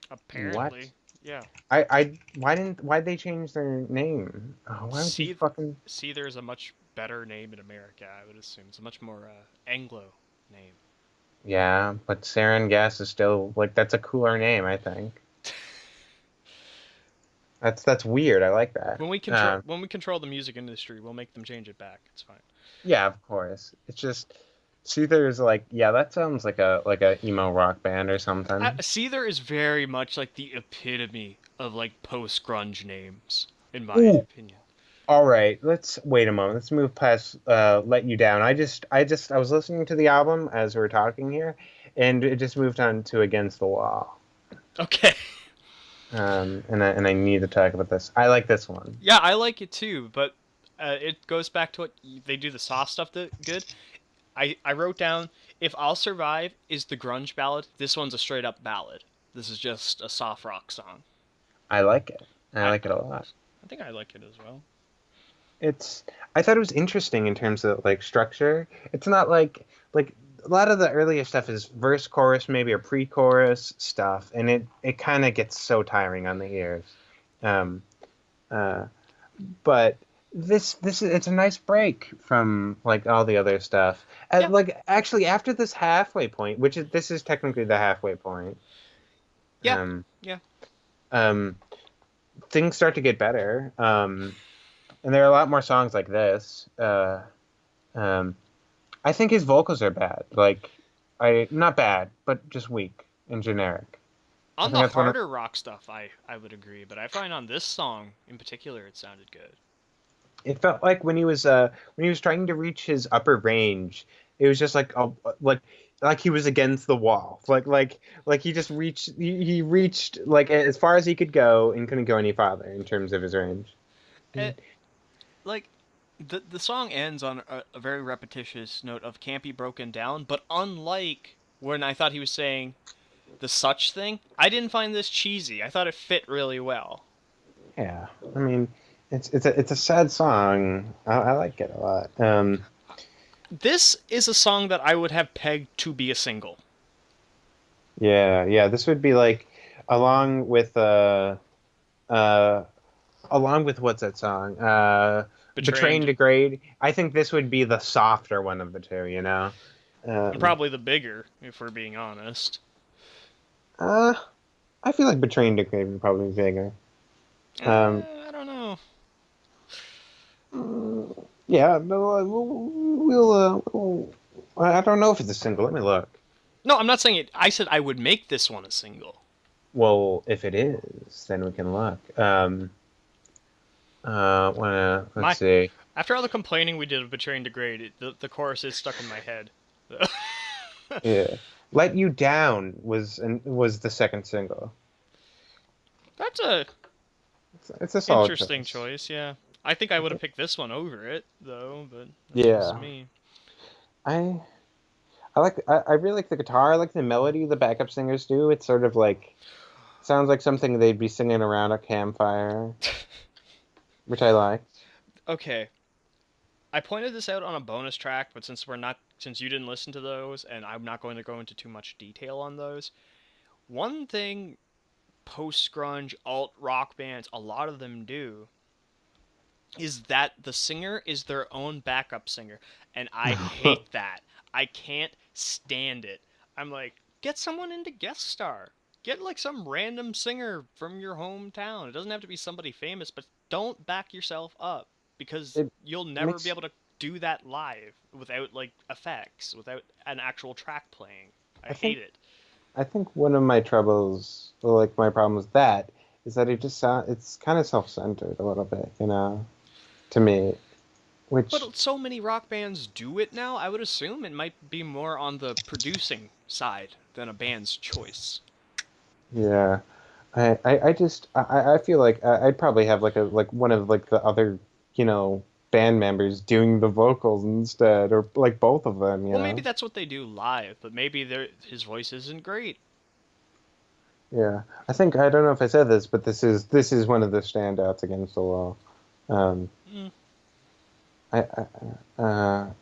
B: What?
A: Apparently, yeah.
B: Why'd they change their name? Oh, why would you
A: See,
B: fucking
A: Seether is a much better name in America, I would assume. It's a much more Anglo name.
B: Yeah, but Saron Gas is still like that's a cooler name, I think. That's weird. I like that.
A: When we control the music industry, we'll make them change it back. It's fine.
B: Yeah, of course. It's just Seether is like, yeah, that sounds like a emo rock band or something.
A: Seether is very much like the epitome of like post grunge names, in my
B: Ooh.
A: opinion.
B: All right, let's wait a moment. Let's move past Let You Down. I was listening to the album as we were talking here, and it just moved on to Against the Wall.
A: Okay.
B: And I need to talk about this. I like this one.
A: Yeah, I like it too, but it goes back to what they do the soft stuff that good. I wrote down, if I'll Survive is the grunge ballad, this one's a straight up ballad. This is just a soft rock song.
B: I like it. I
A: I
B: like it a lot.
A: I think I like it as well.
B: It's I thought it was interesting in terms of like structure. It's not like a lot of the earlier stuff is verse chorus maybe or pre-chorus stuff, and it kind of gets so tiring on the ears. Um, uh, but this is it's a nice break from like all the other stuff.
A: Yeah,
B: Like actually after this halfway point, which is this is technically the halfway point.
A: yeah,
B: Um,
A: yeah.
B: um, things start to get better. And there are a lot more songs like this. Um, I think his vocals are bad. Like, I not bad, but just weak and generic. I
A: On
B: think
A: the
B: that's one of.
A: harder rock stuff, I would agree, but I find on this song in particular, it sounded good.
B: It felt like when he was trying to reach his upper range, it was just like like he was against the wall. Like he just he reached like as far as he could go and couldn't go any farther in terms of his range.
A: It, like the song ends on a very repetitious note of "can't be broken down," but unlike when I thought he was saying the such thing, I didn't find this cheesy. I thought it fit really well.
B: Yeah, I mean, it's a sad song. I like it a lot.
A: This is a song that I would have pegged to be a single.
B: Yeah. This would be like along with uh along with what's that song? Betray and
A: Betraying,
B: Degrade. I think this would be the softer one of the two, you know?
A: and
B: Um,
A: probably the bigger, if we're being honest.
B: uh, I feel like Betray and Degrade would probably be bigger. Um,
A: I don't know.
B: yeah, no, I don't know if it's a single. Let me look.
A: No, I'm not saying it. I said I would make this one a single.
B: Well, if it is, then we can look. Let's
A: My
B: see.
A: After all the complaining we did of Betraying Degrade, the chorus is stuck in my head.
B: Yeah, Let You Down was the second single.
A: That's a
B: It's a solid
A: interesting
B: choice.
A: choice, yeah. I think I would have picked this one over it, though, but that's just
B: Yeah,
A: me.
B: I I really like the guitar. I like the melody the backup singers do. It's sort of like sounds like something they'd be singing around a campfire, which I like.
A: Okay, I pointed this out on a bonus track, but since you didn't listen to those, and I'm not going to go into too much detail on those. One thing post grunge alt rock bands, a lot of them do, is that the singer is their own backup singer, and I hate that. I can't stand it. I'm like, get someone in to guest star. Get like some random singer from your hometown. It doesn't have to be somebody famous, but don't back yourself up because
B: It
A: you'll
B: it
A: never be
B: makes
A: able to do that live without like effects, without an actual track playing. I
B: I
A: hate
B: think
A: it.
B: I think one of my troubles, or like my problem with that, is that it's kind of self-centered a little bit, to me. Which
A: But so many rock bands do it now, I would assume it might be more on the producing side than a band's choice.
B: yeah, I feel like I'd probably have like one of like the other band members doing the vocals instead, or like both of them, you
A: Well, maybe
B: know.
A: that's what they do live, but maybe his voice isn't great.
B: Yeah, I think I don't know if I said this, but this is one of the standouts against the wall. Um,
A: Mm,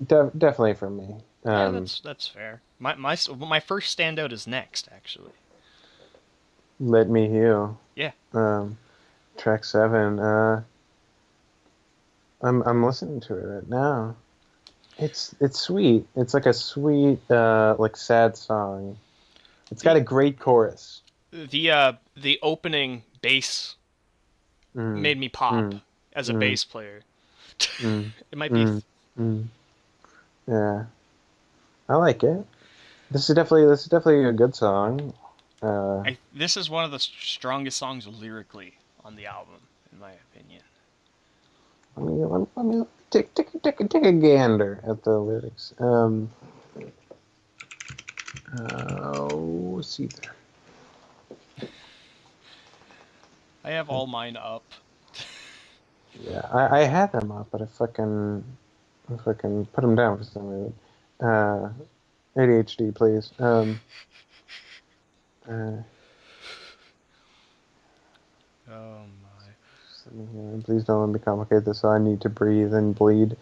B: definitely for me.
A: yeah, that's fair. My first standout is next, actually.
B: Let Me Heal.
A: Yeah,
B: Um, track 7. I'm listening to it right now. It's sweet. It's like a sweet like sad song. It's got
A: the
B: a great chorus.
A: the opening bass
B: Mm,
A: made me pop
B: mm,
A: as a
B: mm,
A: bass player.
B: mm,
A: It might be.
B: mm, mm. Yeah, I like it. This is definitely a good song. Uh,
A: This is one of the strongest songs lyrically on the album, in my opinion.
B: let me take a gander at the lyrics. Seether.
A: I have all mine up.
B: Yeah, I had them up, but I fucking put them down for some reason. Uh, ADHD, please. Uh,
A: Oh my.
B: please don't let me complicate this. So I need to breathe and bleed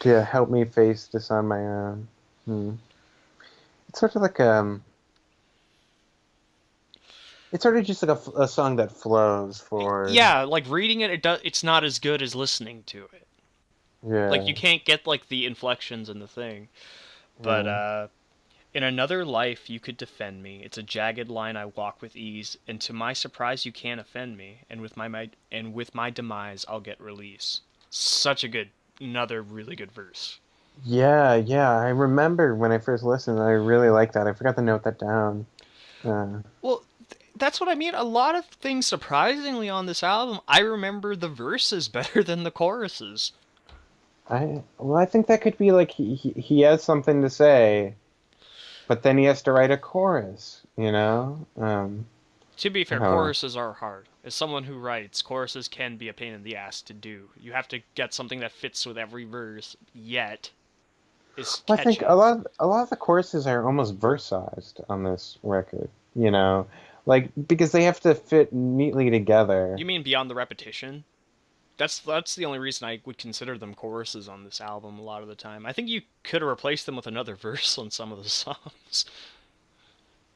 B: to help me face this on my own. Hmm. It's sort of like it's sort of just like a song that flows forward.
A: Yeah, like reading it, it's not as good as listening to it. Like you
B: Yeah,
A: can't get like the inflections and the thing. But
B: yeah.
A: in another life you could defend me. It's a jagged line I walk with ease, and to my surprise you can't offend me. And with my demise I'll get release. Such a good, another really good verse.
B: Yeah. I remember when I first listened, I really liked that. I forgot to note that down. Uh,
A: Well, that's what I mean. A lot of things surprisingly on this album, I remember the verses better than the choruses.
B: I think that could be like he has something to say, but then he has to write a chorus, you know?
A: To be
B: I
A: fair,
B: don't know.
A: choruses are hard. As someone who writes, choruses can be a pain in the ass to do. You have to get something that fits with every verse, yet is
B: Well, I think a
A: catchy.
B: lot of, a lot of the choruses are almost verse-sized on this record, you know? Like because they have to fit neatly together.
A: You mean beyond the repetition? That's the only reason I would consider them choruses on this album a lot of the time. I think you could have replaced them with another verse on some of the songs.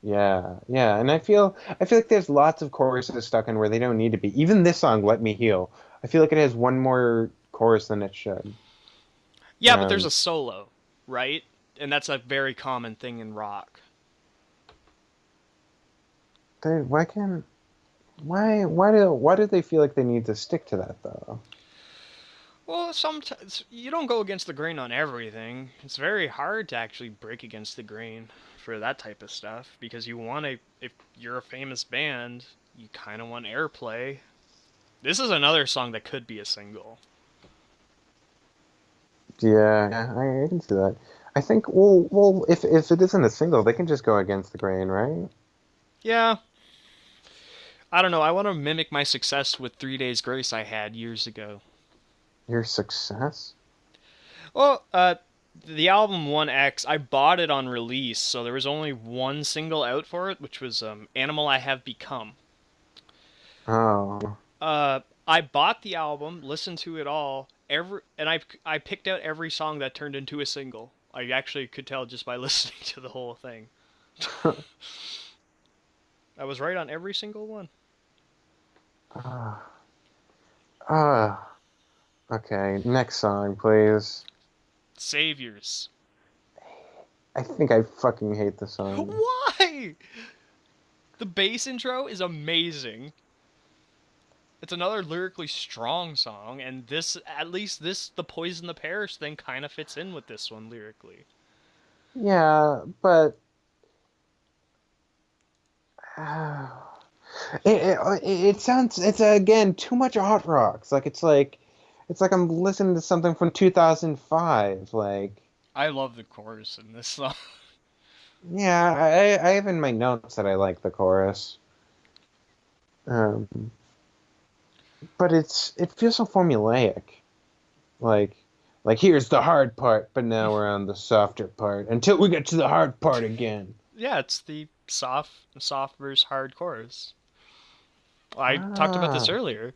B: Yeah, yeah, and I feel like there's lots of choruses stuck in where they don't need to be. Even this song, "Let Me Heal," I feel like it has one more chorus than it should.
A: Yeah, but there's
B: Um,
A: a solo, right? And that's a very common thing in rock.
B: why can't why do they feel like they need to stick to that though?
A: Well, sometimes you don't go against the grain on everything. It's very hard to actually break against the grain for that type of stuff because you want to, if you're a famous band, you kind of want airplay. This is another song that could be a single.
B: Yeah, I can see that. I think well, if it isn't a single, they can just go against the grain, right?
A: Yeah, I don't know. I want to mimic my success with 3 Days Grace I had years ago.
B: Your success.
A: Well, the album 1X, I bought it on release, so there was only one single out for it, which was Animal I Have Become.
B: Oh,
A: I bought the album, listened to it all, and I picked out every song that turned into a single. I actually could tell just by listening to the whole thing. I was right on every single one.
B: ah, ah. Okay, next song, please.
A: Saviors.
B: I think I fucking hate the song.
A: Why? The bass intro is amazing. It's another lyrically strong song, and this, at least this, the Poison the Parish thing kind of fits in with this one lyrically.
B: Yeah, but it sounds it's again too much art rocks. It's like I'm listening to something from 2005. Like,
A: I love the chorus in this song.
B: yeah, I have in my notes that I like the chorus. Um, but it feels so formulaic. Like like here's the hard part, but now we're on the softer part until we get to the hard part again.
A: Yeah, it's the soft versus hard chorus. I talked about this
B: Ah,
A: earlier.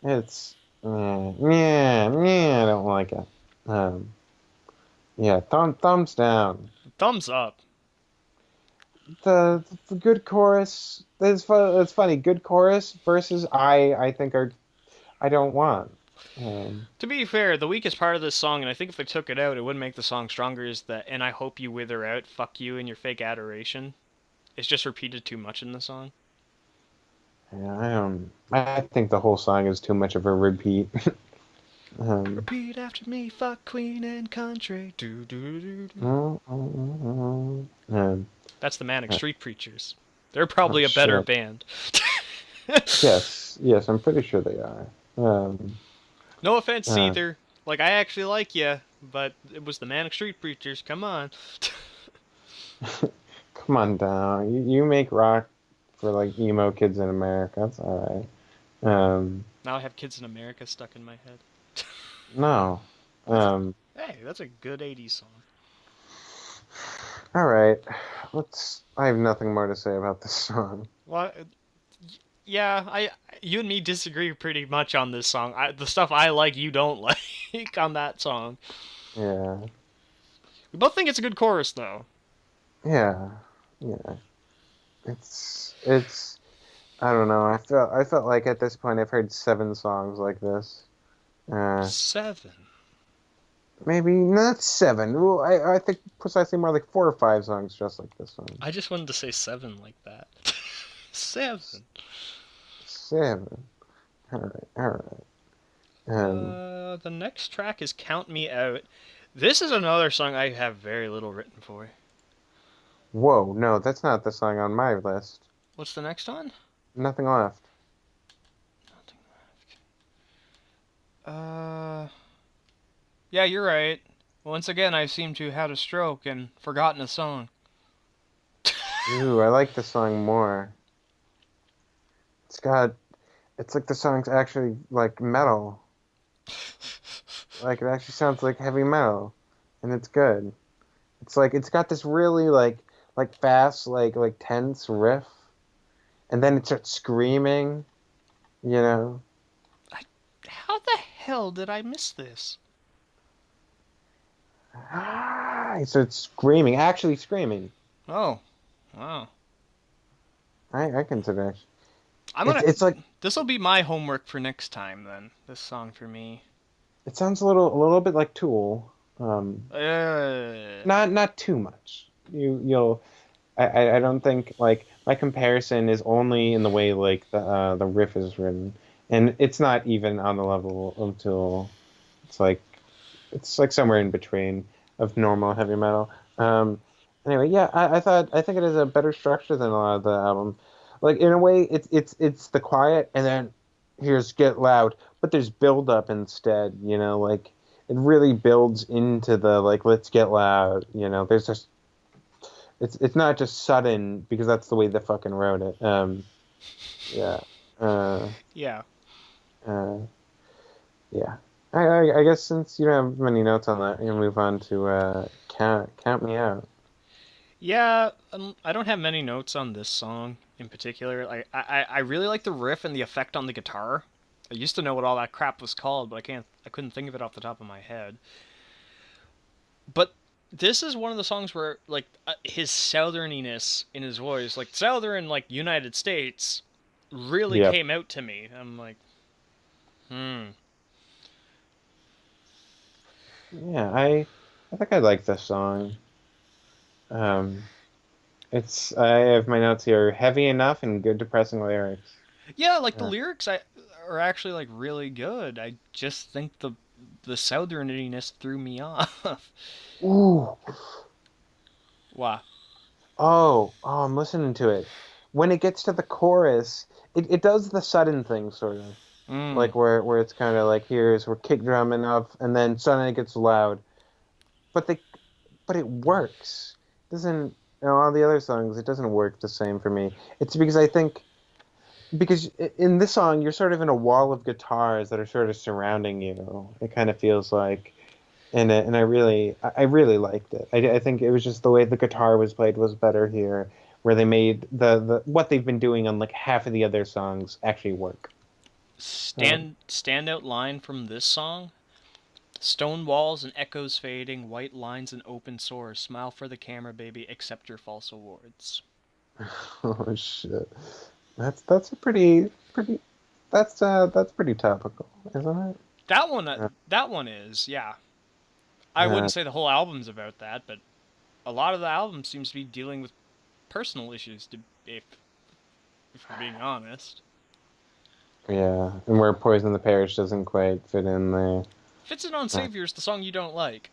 B: it's yeah, yeah, I don't like it. Um, yeah, thumbs down.
A: Thumbs up.
B: The good chorus. It's funny. Good chorus versus I think are I don't want. Um,
A: To be fair, the weakest part of this song, and I think if they took it out, it would make the song stronger, is that "and I hope you wither out, fuck you and your fake adoration." It's just repeated too much in the song.
B: yeah, I don't. I think the whole song is too much of a repeat. um,
A: Repeat after me, fuck queen and country. Do do do do.
B: mm, mm, mm,
A: That's the Manic
B: uh,
A: Street Preachers. They're
B: oh
A: probably a better
B: shit.
A: band.
B: Yes, yes, I'm pretty sure they are.
A: No offense,
B: Uh,
A: Seether. Like, I actually like you, but it was the Manic Street Preachers. Come on.
B: come on down. You make rock for like emo kids in America. That's all right.
A: Now I have Kids in America stuck in my head.
B: No.
A: That's a
B: Um,
A: hey, that's a good '80s song.
B: all right. I have nothing more to say about this song.
A: Well, yeah, you and me disagree pretty much on this song. The stuff I like, you don't like on that song.
B: Yeah.
A: We both think it's a good chorus, though.
B: Yeah. Yeah. It's I don't know. I felt like at this point I've heard 7 songs like this. Uh,
A: 7.
B: maybe not 7. Well, I think precisely more like 4 or 5 songs just like this one.
A: I just wanted to say 7 like that. 7.
B: 7. All right. All right.
A: The next track is "Count Me Out." This is another song I have very little written for.
B: Whoa, no, that's not the song on my list.
A: What's the next one?
B: Nothing left.
A: Nothing left. Yeah, you're right. Once again, I seem to have had a stroke and forgotten a song.
B: Ooh, I like the song more. It's got, it's like the song's actually like metal. Like it actually sounds like heavy metal, and it's good. It's like it's got this really like fast tense riff, and then it starts screaming. You know.
A: how the hell did I miss this?
B: Ah, so it's screaming, actually screaming.
A: Oh, wow.
B: I consider
A: I'm
B: it's
A: gonna.
B: it's like
A: This will be my homework for next time. Then this song for me.
B: it sounds a little bit like Tool. Um,
A: Uh,
B: not too much. You'll I don't think like my comparison is only in the way like the riff is written, and it's not even on the level of Tool. It's like it's like somewhere in between of normal heavy metal. Um, anyway, yeah, I think it is a better structure than a lot of the album. Like in a way, it's the quiet, and then here's Get Loud, but there's build up instead. Like it really builds into the like let's get loud. There's just it's not just sudden because that's the way they fucking wrote it. Yeah. Uh,
A: yeah.
B: uh, yeah. I guess since you don't have many notes on that, you can move on to count me out.
A: Yeah, I don't have many notes on this song in particular. I really like the riff and the effect on the guitar. I used to know what all that crap was called, but I couldn't think of it off the top of my head. But this is one of the songs where like his southerniness in his voice, like southern like United States, really
B: Yep.
A: came out to me. I'm like, hmm.
B: Yeah, I think I like this song. Um, I have my notes here, heavy enough and good depressing lyrics.
A: Yeah, like the
B: Uh,
A: lyrics are actually like really good. I just think the southerniness threw me off.
B: ooh,
A: Wow.
B: I'm listening to it. When it gets to the chorus, it does the sudden thing sort of.
A: Mm.
B: Like where it's kind of like we're kick drumming up and then suddenly it gets loud. But they but it works. It doesn't all the other songs it doesn't work the same for me. It's because I think because in this song you're sort of in a wall of guitars that are sort of surrounding you. It kind of feels like and I really liked it. I think it was just the way the guitar was played was better here, where they made the what they've been doing on like half of the other songs actually work. Um,
A: Standout line from this song: stone walls and echoes fading, white lines and open sores. Smile for the camera, baby. Accept your false awards.
B: oh shit, that's a pretty that's pretty topical, isn't it?
A: That one is, yeah. I
B: Uh,
A: wouldn't say the whole album's about that, but a lot of the album seems to be dealing with personal issues. If we're being honest,
B: yeah, and where Poison the Parish doesn't quite fit in there.
A: Fits in on
B: Uh,
A: Savior's the song you don't like,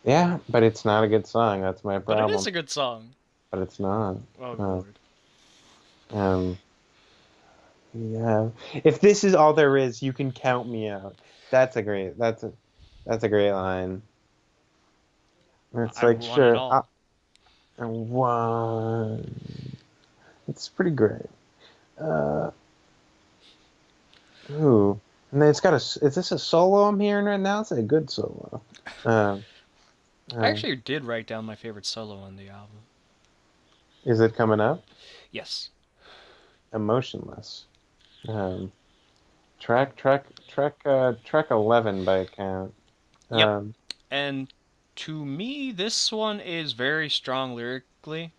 B: yeah, but it's not a good song. That's my
A: but it is
B: problem.
A: a good song.
B: But it's not.
A: Oh
B: Uh,
A: lord.
B: um, yeah. If this is all there is, you can count me out. That's a great line. It's
A: I
B: like
A: want it
B: sure,
A: all.
B: I won. It's pretty great. Uh, ooh, and then it's got a. Is this a solo I'm hearing right now? It's a good solo. Um,
A: I
B: uh,
A: actually did write down my favorite solo on the album.
B: is it coming up?
A: Yes.
B: Emotionless. Um, track 11 by count.
A: Yep.
B: Um,
A: And to me, this one is very strong lyrically.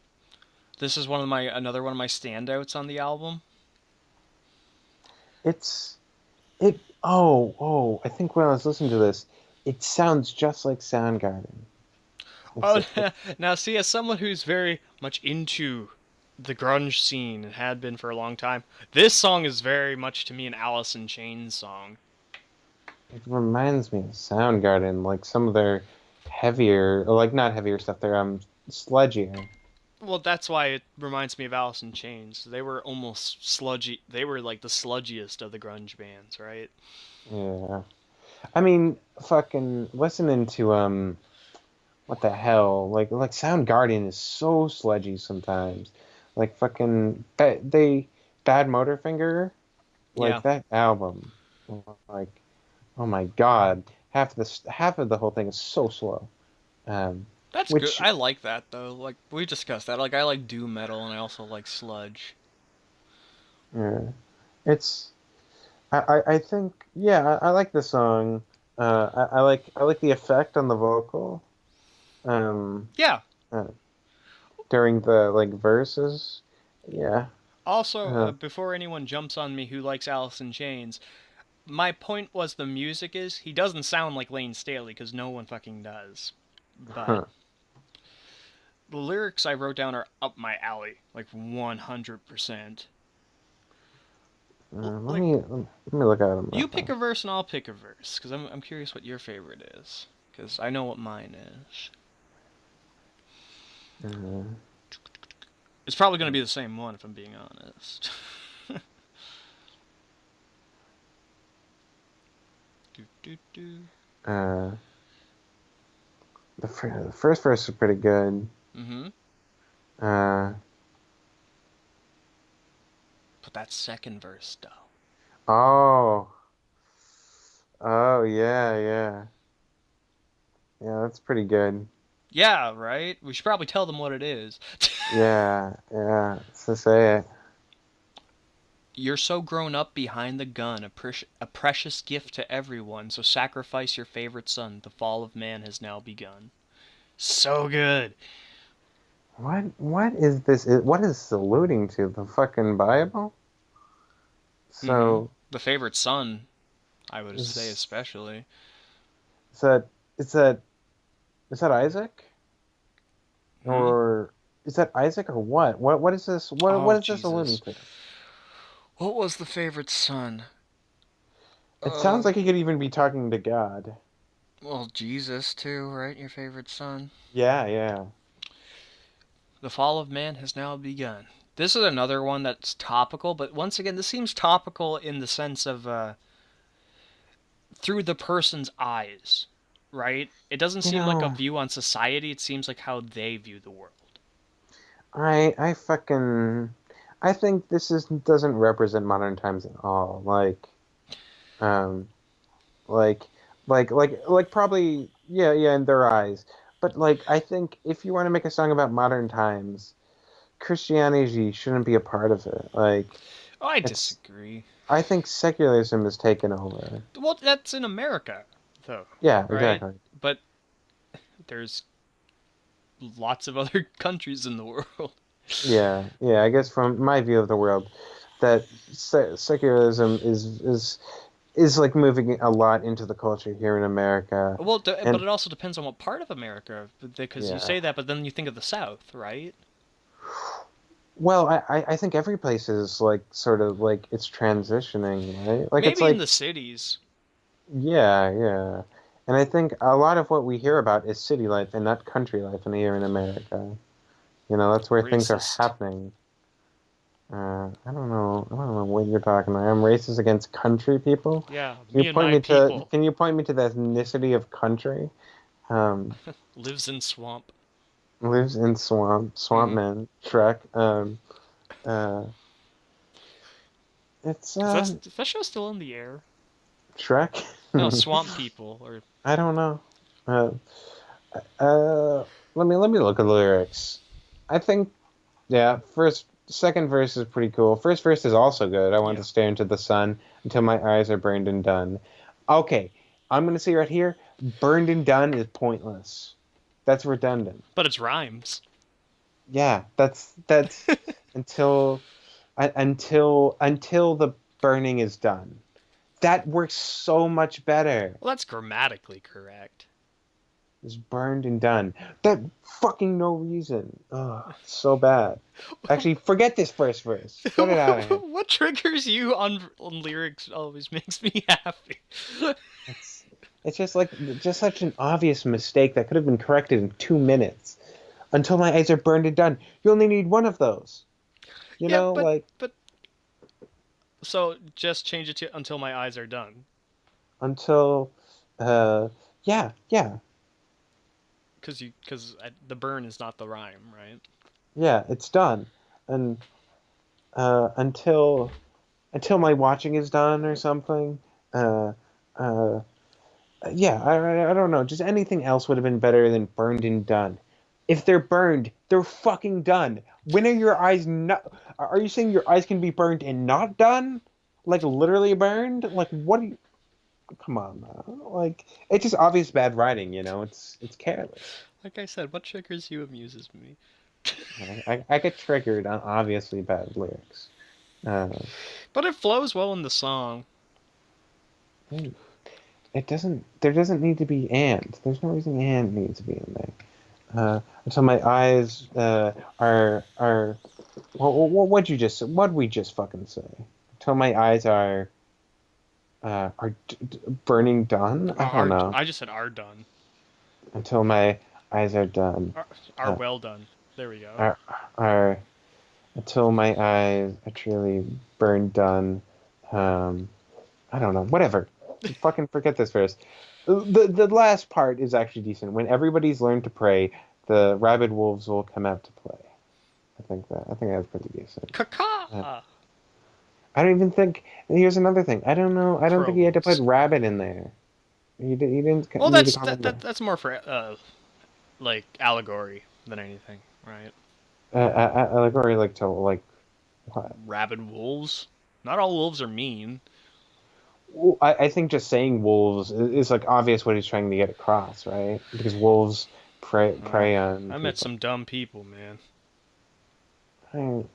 A: This is another one of my standouts on the album.
B: it's it. I think when I was listening to this, it sounds just like Soundgarden. It's
A: Oh,
B: it,
A: now see, as someone who's very much into the grunge scene and had been for a long time, this song is very much to me an Alice in Chains song.
B: it reminds me of Soundgarden, like some of their heavier, or like not heavier stuff. They're sludgier.
A: Well, that's why it reminds me of Alice in Chains. They were almost sludgy. They were like the sludgiest of the grunge bands, right?
B: Yeah. I mean, fucking listening to what the hell? Like Soundgarden is so sludgy sometimes. Like fucking Bad Motorfinger,
A: Yeah,
B: like that album. Like oh my God, half of the whole thing is so slow. Um,
A: that's good.
B: which
A: I like that though. Like we discussed that. Like I like doom metal and I also like sludge.
B: uh, it's I think yeah, I like the song. I like the effect on the vocal. Um,
A: Yeah.
B: uh, during the like verses. Yeah.
A: Also,
B: Uh,
A: before anyone jumps on me who likes Alice in Chains, my point was the music is he doesn't sound like Lane Staley because no one fucking does. But
B: huh.
A: the lyrics I wrote down are up my alley, like 100%.
B: Let
A: Like,
B: me look at them
A: you
B: real
A: pick
B: fast.
A: a verse and I'll pick a verse because I'm curious what your favorite is because I know what mine is.
B: Uh,
A: It's probably going to be the same one if I'm being honest. do, do, do.
B: uh, the first verse is pretty good.
A: Mm-hmm.
B: Uh,
A: But that second verse, though.
B: oh, oh yeah, yeah, yeah. That's pretty good.
A: Yeah, right? We should probably tell them what it is.
B: Yeah, yeah. To say it.
A: You're so grown up behind the gun, a precious gift to everyone, so sacrifice your favorite son. The fall of man has now begun. So good.
B: What is this? What is this alluding to? The fucking Bible?
A: Mm-hmm.
B: So
A: The favorite son, I would say
B: is
A: especially.
B: is that is that is that Isaac?
A: Hmm?
B: Or is that Isaac or what? What is this? What
A: Oh,
B: is this alluding
A: Jesus.
B: to?
A: What was the favorite son?
B: It sounds
A: Uh,
B: like he could even be talking to God.
A: well, Jesus, too, right? Your favorite son?
B: Yeah, yeah.
A: The fall of man has now begun. This is another one that's topical, but once again, this seems topical in the sense of through the person's eyes, right? It doesn't
B: You
A: seem like a
B: know,
A: view on society, it seems like how they view the world.
B: I fucking I think this is doesn't represent modern times at all. Um, like, like probably yeah, yeah, in their eyes. But like, I think if you want to make a song about modern times, Christianity shouldn't be a part of it. Like,
A: Oh, I
B: it's
A: disagree.
B: I think secularism has taken over.
A: Well, that's in America, though,
B: Yeah,
A: right?
B: exactly.
A: But there's lots of other countries in the world.
B: Yeah, yeah. I guess from my view of the world, that secularism is like moving a lot into the culture here in America,
A: Well, but
B: and
A: it also depends on what part of America, because you
B: yeah.
A: say that, but then you think of the South, right?
B: Well, I think every place is like sort of like it's transitioning, right? Like it's
A: Maybe in
B: like
A: the cities.
B: yeah, yeah. And I think a lot of what we hear about is city life and not country life in here in America. You know, that's where things are
A: Racist.
B: happening. I don't know what you're talking about. I'm racist against country people.
A: Yeah, me and my people
B: Can you point me to the ethnicity of country? Um,
A: lives in swamp.
B: lives in swamp
A: Mm-hmm.
B: man, Shrek. Uh, it's
A: Is that show still in the air?
B: Shrek.
A: No, swamp people or
B: I don't know. Uh, uh, let me look at the lyrics. I think yeah, second verse is pretty cool. First verse is also good. I want to
A: yeah.
B: stare into the sun until my eyes are burned and done. Okay, I'm gonna say right here, burned and done is pointless. That's redundant.
A: But it's rhymes.
B: Yeah, that's until until the burning is done. That works so much better.
A: Well, that's grammatically correct.
B: It's burned and done. That fucking no reason. Oh, so bad. Actually, forget this first verse. Get it out of here.
A: What triggers you on lyrics always makes me happy.
B: It's it's just such an obvious mistake that could have been corrected in 2 minutes. Until my eyes are burned and done. You only need one of those. You
A: Yeah,
B: know, like
A: but so just change it to until my eyes are done.
B: until yeah, yeah.
A: Because the burn is not the rhyme, right?
B: Yeah, it's done. And until my watching is done or something. Uh uh yeah, I don't know. Just anything else would have been better than burned and done. If they're burned, they're fucking done. When are your eyes not? Are you saying your eyes can be burned and not done? Like literally burned? Like what do you come on now. Like it's just obvious bad writing, it's careless.
A: Like I said, what triggers you amuses me.
B: I get triggered on obviously bad lyrics. Uh,
A: But it flows well in the song.
B: it doesn't. There doesn't need to be and. There's no reason and needs to be in there. Until my eyes are. What'd we just fucking say? Until my eyes are burning done. I don't know.
A: I just said are done.
B: Until my eyes are done.
A: Are
B: Uh,
A: well done. There we go.
B: are are until my eyes are truly burned done. Um, I don't know. Whatever. Fucking forget this verse. The last part is actually decent. When everybody's learned to pray, the rabid wolves will come out to play. I think that's pretty decent. Uh,
A: Caca!
B: I don't even think. Here's another thing. I don't know. I don't think he had to put
A: Crows.
B: rabbit in there. He didn't
A: Well,
B: need to call him that.
A: that's more for like allegory than anything, right?
B: Allegory like to like what?
A: Rabid wolves. Not all wolves are mean.
B: Well, I think just saying wolves is like obvious what he's trying to get across, right? Because wolves prey on
A: I met
B: people.
A: some dumb people, man.
B: I-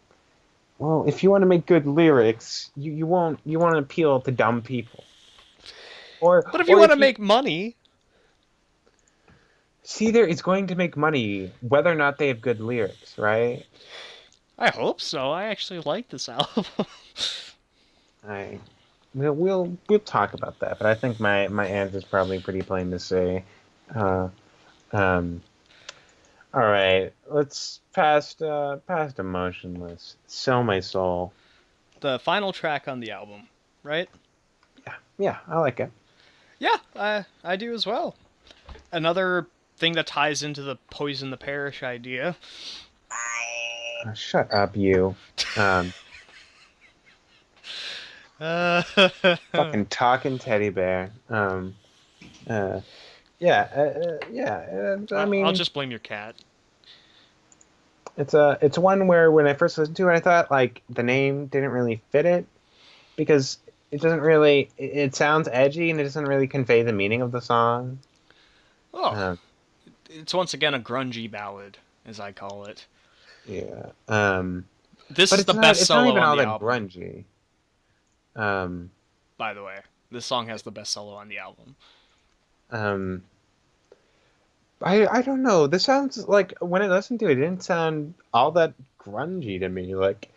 B: Well, if you want to make good lyrics, you won't appeal to dumb people. Or
A: But if you
B: or
A: want to
B: if you
A: make money,
B: Seether is going to make money whether or not they have good lyrics, right?
A: I hope so. I actually like this album.
B: I we'll talk about that, but I think my answer is probably pretty plain to say. Uh, um, all right, let's past emotionless. Sell my soul.
A: The final track on the album, right?
B: Yeah, yeah, I like it.
A: Yeah, I do as well. Another thing that ties into the poison the parish idea.
B: Shut up, you. Um,
A: Uh,
B: fucking talking teddy bear. Uh, yeah, yeah. I
A: I'll
B: mean,
A: just blame your cat.
B: it's one where when I first listened to it, I thought like the name didn't really fit it because it doesn't really. It sounds edgy and it doesn't really convey the meaning of the song.
A: Oh,
B: Um,
A: it's once again a grungy ballad, as I call it.
B: yeah.
A: This
B: But
A: is the
B: it's not.
A: best
B: It's not
A: solo
B: even
A: on
B: all
A: the
B: that
A: album,
B: grungy. Um,
A: by the way. This song has the best solo on the album.
B: um, I don't know. This sounds like when I listened to it, it didn't sound all that grungy to me. Like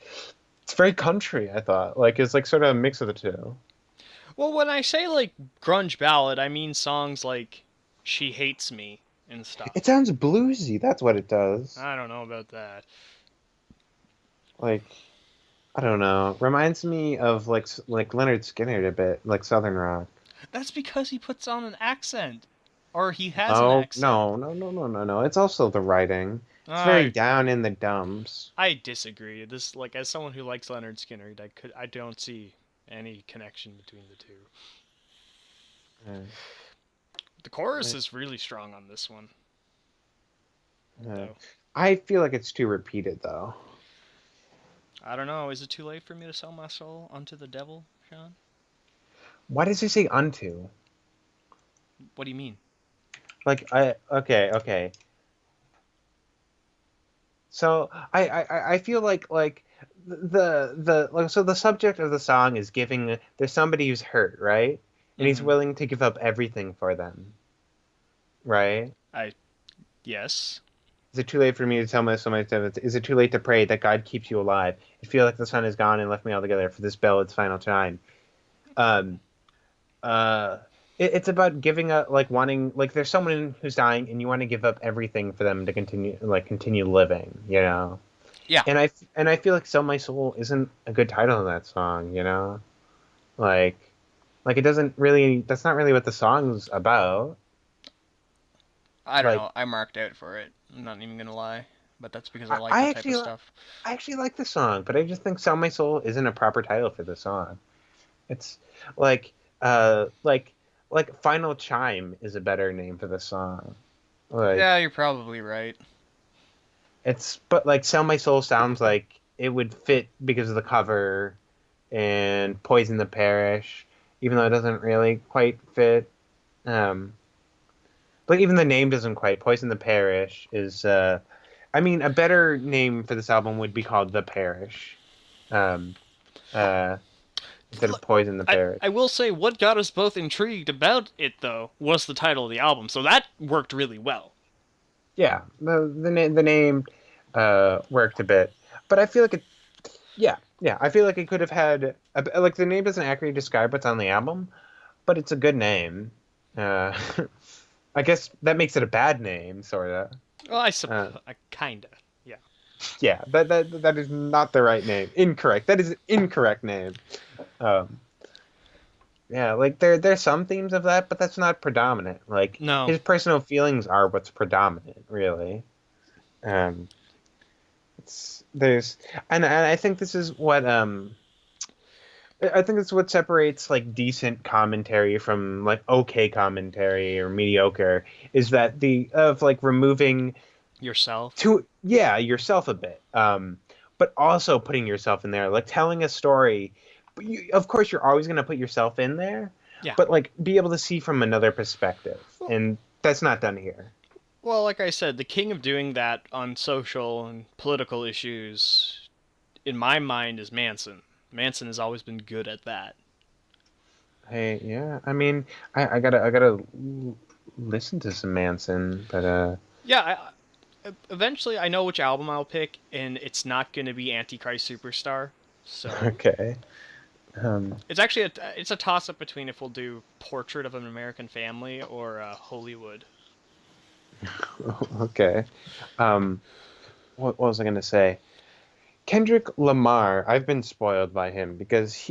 B: it's very country, I thought. Like it's like sort of a mix of the two.
A: Well, when I say like grunge ballad, I mean songs like "She Hates Me" and
B: It
A: stuff.
B: sounds bluesy. That's what it does.
A: I don't know about that.
B: Like I don't know. Reminds me of like Leonard Skinner a bit, like Southern rock.
A: That's because he puts on an accent, or he has an
B: Oh
A: accent.
B: no, no, no, no, no, no. It's also the writing. It's very
A: I
B: down in the dumps.
A: I disagree. This like as someone who likes Leonard Skinner, I don't see any connection between the two.
B: Uh,
A: The chorus
B: uh,
A: is really strong on this one,
B: uh,
A: though.
B: I feel like it's too repeated though.
A: I don't know. Is it too late for me to sell my soul unto the devil, Sean?
B: Why does he say unto?
A: What do you mean?
B: Like I okay. So I feel like the like so the subject of the song is giving there's somebody who's hurt, right? And he's
A: Mm-hmm.
B: willing to give up everything for them, right?
A: I yes.
B: Is it too late for me to tell my so much of it? Is it too late to pray that God keeps you alive? I feel like the sun is gone and left me altogether for this bell its final chime. Um uh it's about giving up like wanting like there's someone who's dying and you want to give up everything for them to continue living, you know?
A: Yeah,
B: And I feel like "Sell My Soul" isn't a good title of that song, like like it doesn't really that's not really what the song's about.
A: I don't
B: Like
A: know. I marked out for it. I'm not even gonna lie, but that's because I
B: I,
A: like
B: I
A: that type of
B: actually
A: stuff.
B: I actually like the song, but I just think "Sell My Soul" isn't a proper title for the song. It's like uh like like "Final Chime" is a better name for the song. Like
A: Yeah, you're probably right.
B: but like "Sell My Soul" sounds like it would fit because of the cover. and Poison the Parish, even though it doesn't really quite fit. Um, but even the name doesn't quite. Poison the Parish is, I mean, a better name for this album would be called The Parish, um, uh, instead of
A: Look,
B: Poison the Parish.
A: I will say what got us both intrigued about it though was the title of the album, so that worked really well.
B: Yeah, the name worked a bit, but I feel like it. Yeah, I feel like it could have had like the name doesn't accurately describe what's on the album, but it's a good name. Uh, I guess that makes it a bad name, sorta.
A: Well, I
B: Uh,
A: suppose, kinda, yeah.
B: yeah, that is not the right name. Incorrect. That is an incorrect name. Um, yeah, like there's some themes of that, but that's not predominant. Like
A: No,
B: his personal feelings are what's predominant, really. Um, it's there's and I think this is what I think it's what separates like decent commentary from like okay commentary or mediocre is that the of like removing
A: yourself.
B: to yeah yourself a bit, but also putting yourself in there, like telling a story. But of course, you're always going to put yourself in there,
A: Yeah.
B: but like be able to see from another perspective,
A: Well,
B: and that's not done here.
A: well, like I said, the king of doing that on social and political issues, in my mind, is Manson. Manson has always been good at that.
B: Hey, yeah, I mean, I gotta listen to some Manson, but
A: Yeah, eventually I know which album I'll pick, and it's not going to be Antichrist Superstar. So
B: okay. Um,
A: it's actually it's a toss up between if we'll do Portrait of an American Family or Hollywood.
B: okay. Um, what was I gonna say? Kendrick Lamar, I've been spoiled by him because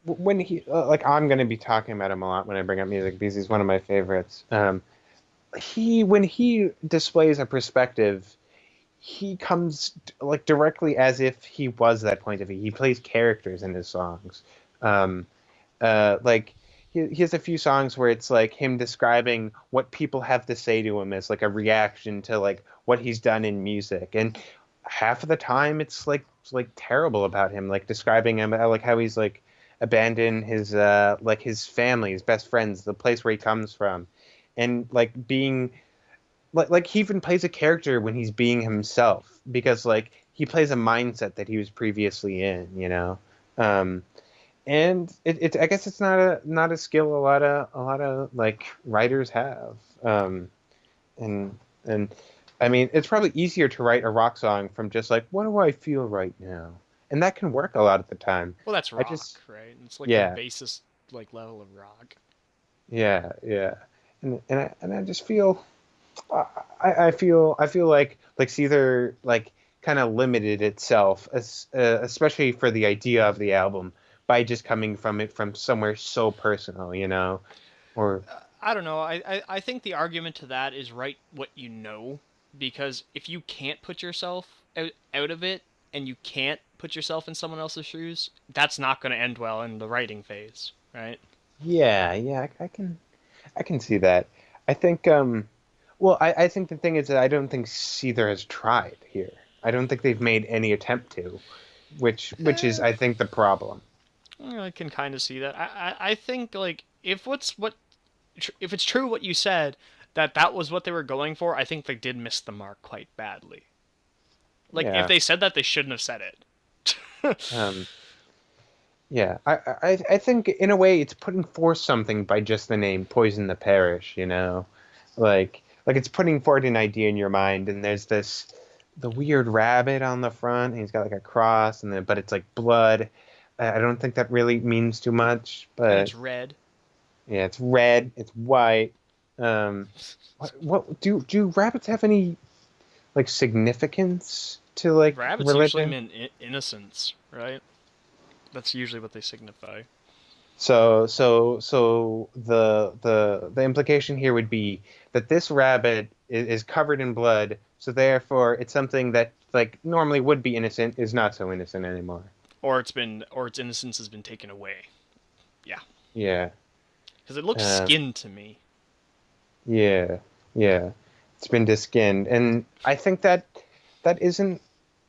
B: when he, like, I'm going to be talking about him a lot when I bring up music because he's one of my favorites. When he displays a perspective, he comes like directly as if he was that point of view. He plays characters in his songs. Um, like, he has a few songs where it's like him describing what people have to say to him as like a reaction to like what he's done in music, and half of the time it's like terrible about him, like describing him like how he's like abandoned his like his family, his best friends, the place where he comes from, and like being like he even plays a character when he's being himself because like he plays a mindset that he was previously in, um and it I guess it's not a skill a lot of like writers have. And and I mean, it's probably easier to write a rock song from just like, what do I feel right now? And that can work a lot of the time.
A: Well, that's
B: I
A: rock,
B: just
A: right? It's like the
B: yeah,
A: basest like level of rock.
B: yeah. And I just feel I feel like Seether like kind of limited itself as especially for the idea of the album by just coming from it from somewhere so personal, or
A: I don't know. I think the argument to that is write what you know, because if you can't put yourself out of it and you can't put yourself in someone else's shoes, that's not going to end well in the writing phase, right?
B: yeah, I can see that. I think well, I think the thing is that I don't think Seether has tried here. I don't think they've made any attempt to, which is
A: Eh,
B: I think the problem.
A: I can kind of see that. I think like if it's true what you said that that was what they were going for, I think they did miss the mark quite badly. Like if
B: Yeah.
A: they said that, they shouldn't have said it.
B: Um yeah. I think in a way it's putting forth something by just the name Poison the Parish, like it's putting forward an idea in your mind, and there's the weird rabbit on the front, and he's got like a cross, and then but it's like blood. I don't think that really means too much,
A: And
B: but
A: it's red.
B: yeah, it's red, it's white. What do rabbits have any like significance to like
A: Rabbits usually
B: religion?
A: mean innocence, right? That's usually what they signify.
B: So the implication here would be that this rabbit is covered in blood, so therefore it's something that like normally would be innocent is not so innocent anymore.
A: Or its innocence has been taken away. Yeah,
B: Yeah.
A: because it looks
B: Uh,
A: skinned to me.
B: yeah. Yeah. It's been diskinned, and I think that that isn't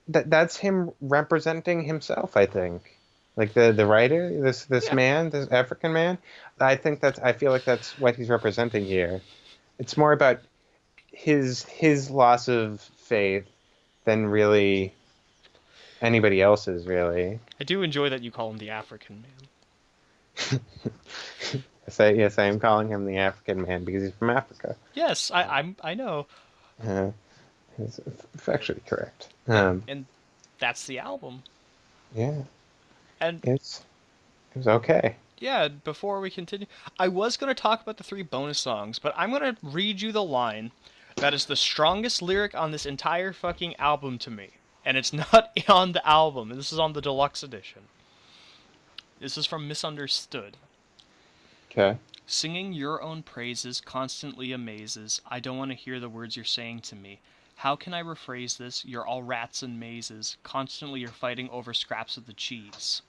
B: that's him representing himself, I think. Like the writer, this
A: Yeah,
B: man, this African man. I feel like that's what he's representing here. It's more about his loss of faith than really anybody else's, really.
A: I do enjoy that you call him the African man.
B: Yes, I am calling him the African man because he's from Africa.
A: Yes, I know.
B: Uh, it's factually correct.
A: And that's the album.
B: Yeah,
A: And
B: it's it was okay.
A: yeah, before we continue, I was going to talk about the 3 bonus songs, but I'm going to read you the line that is the strongest lyric on this entire fucking album to me. And it's not on the album. This is on the deluxe edition. This is from Misunderstood.
B: Okay.
A: Singing your own praises constantly amazes. I don't want to hear the words you're saying to me. How can I rephrase this? You're all rats and mazes. Constantly you're fighting over scraps of the cheese.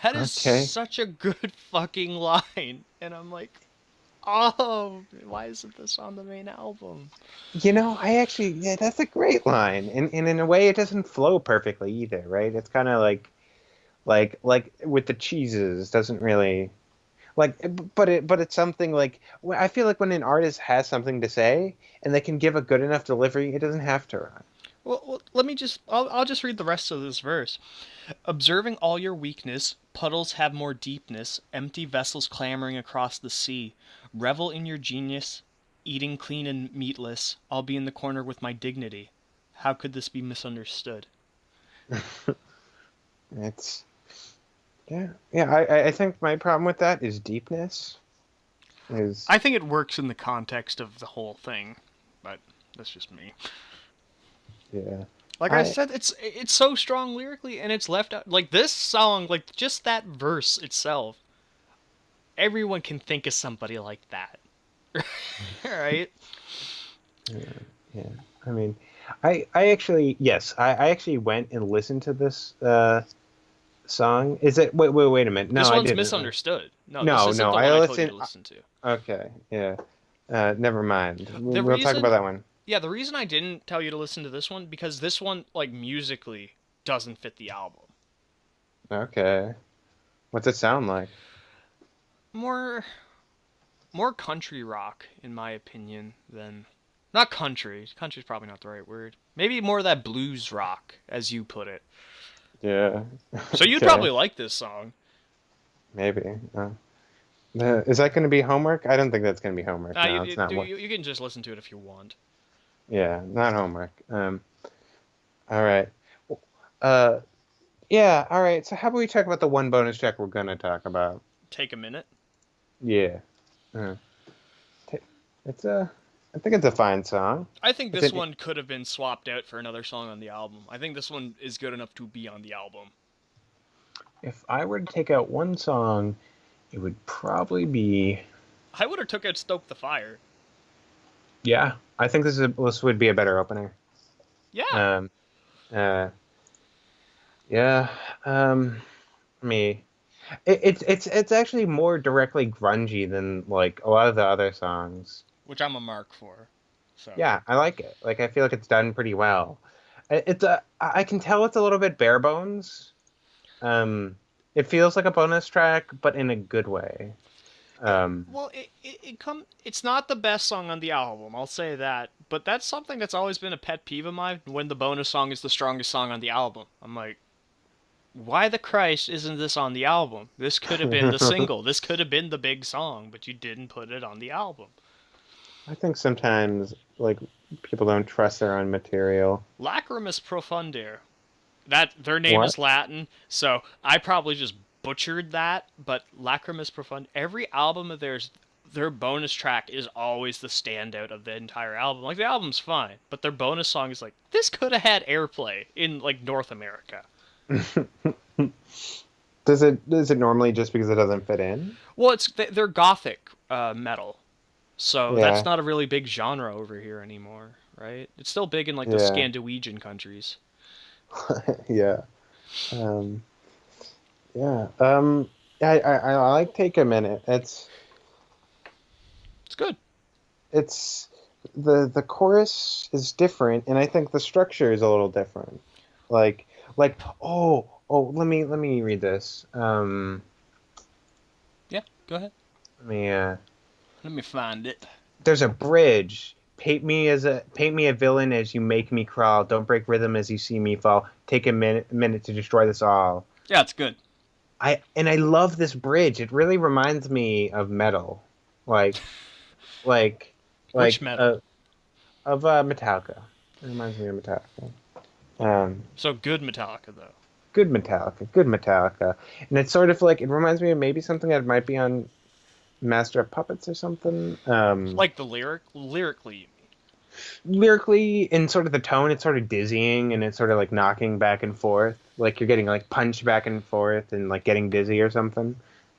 A: That is
B: Okay.
A: such a good fucking line. And I'm like, oh, why isn't this on the main album?
B: I actually, yeah, that's a great line, and in a way, it doesn't flow perfectly either, right? It's kind of like with the cheeses, doesn't really like, but it's something like I feel like when an artist has something to say and they can give a good enough delivery, it doesn't have to rhyme.
A: Well, let me just. I'll just read the rest of this verse. Observing all your weakness, puddles have more deepness, empty vessels clamoring across the sea. Revel in your genius, eating clean and meatless. I'll be in the corner with my dignity. How could this be misunderstood?
B: It's yeah. I think my problem with that is deepness. Is
A: I think it works in the context of the whole thing, but that's just me.
B: Yeah.
A: Like I
B: I
A: said, it's so strong lyrically, and it's left out. Like this song, like just that verse itself, everyone can think of somebody like that, right?
B: yeah, yeah. I mean, I actually yes, I actually went and listened to this song. Is it wait a minute. No,
A: This
B: I
A: one's
B: didn't.
A: misunderstood. No, this
B: No,
A: isn't
B: no.
A: the
B: I
A: one I told you
B: listened.
A: to listen to.
B: Okay, yeah. Never mind.
A: The
B: We'll talk about
A: reason,
B: that one.
A: yeah, the reason I didn't tell you to listen to this one because this one, like musically, doesn't fit the album.
B: Okay. What's it sound like?
A: More, more country rock, in my opinion, than not country. Country's probably not the right word. Maybe more of that blues rock, as you put it.
B: Yeah.
A: So you'd
B: Okay.
A: probably like this song.
B: Maybe. Is that going to be homework? I don't think that's going to be homework.
A: You,
B: No, it's not.
A: you can just listen to it if you want.
B: Yeah, not homework. All right. Uh, yeah. All right. So how about we talk about the one bonus track we're going to talk about?
A: Take a minute.
B: Yeah. Uh, it's a. I think it's a fine song.
A: I think
B: It's
A: this
B: an.
A: one could have been swapped out for another song on the album. I think this one is good enough to be on the album.
B: If I were to take out one song, it would probably be.
A: I would have took out "Stoke the Fire."
B: Yeah, I think this would be a better opener.
A: Yeah.
B: Um. Uh. Yeah. Me. It's actually more directly grungy than like a lot of the other songs.
A: Which I'm a mark for. So
B: Yeah, I like it. Like I feel like it's done pretty well. I can tell it's a little bit bare bones. Um, it feels like a bonus track, but in a good way. Um,
A: it's not the best song on the album, I'll say that. But that's something that's always been a pet peeve of mine when the bonus song is the strongest song on the album. I'm like, why the Christ isn't this on the album? This could have been the single. This could have been the big song, but you didn't put it on the album.
B: I think sometimes like people don't trust their own material.
A: Lacrimus Profundir. That their name
B: What?
A: is Latin, so I probably just butchered that. But Lacrimus Profund. Every album of theirs, their bonus track is always the standout of the entire album. Like the album's fine, but their bonus song is like this could have had airplay in like North America.
B: Does it normally just because it doesn't fit in?
A: Well, they're gothic metal, so that's
B: Yeah,
A: not a really big genre over here anymore, right? It's still big in like the
B: yeah,
A: Scandinavian countries.
B: yeah. Um, yeah. I like Take a Minute.
A: It's good.
B: It's the chorus is different, and I think the structure is a little different. Like oh Oh, let me read this.
A: Yeah, go ahead.
B: Let me.
A: Let me find it.
B: There's a bridge. Paint me a villain as you make me crawl. Don't break rhythm as you see me fall. Take a minute to destroy this all.
A: Yeah, it's good.
B: I love this bridge. It really reminds me of metal, like like
A: Which
B: like
A: metal?
B: of Metallica. It reminds me of Metallica. Um,
A: So good Metallica though.
B: Good Metallica, good Metallica, and it's sort of like it reminds me of maybe something that might be on Master of Puppets or something.
A: Like the lyrically, you mean?
B: Lyrically, in sort of the tone, it's sort of dizzying and it's sort of like knocking back and forth, like you're getting like punched back and forth and like getting dizzy or something.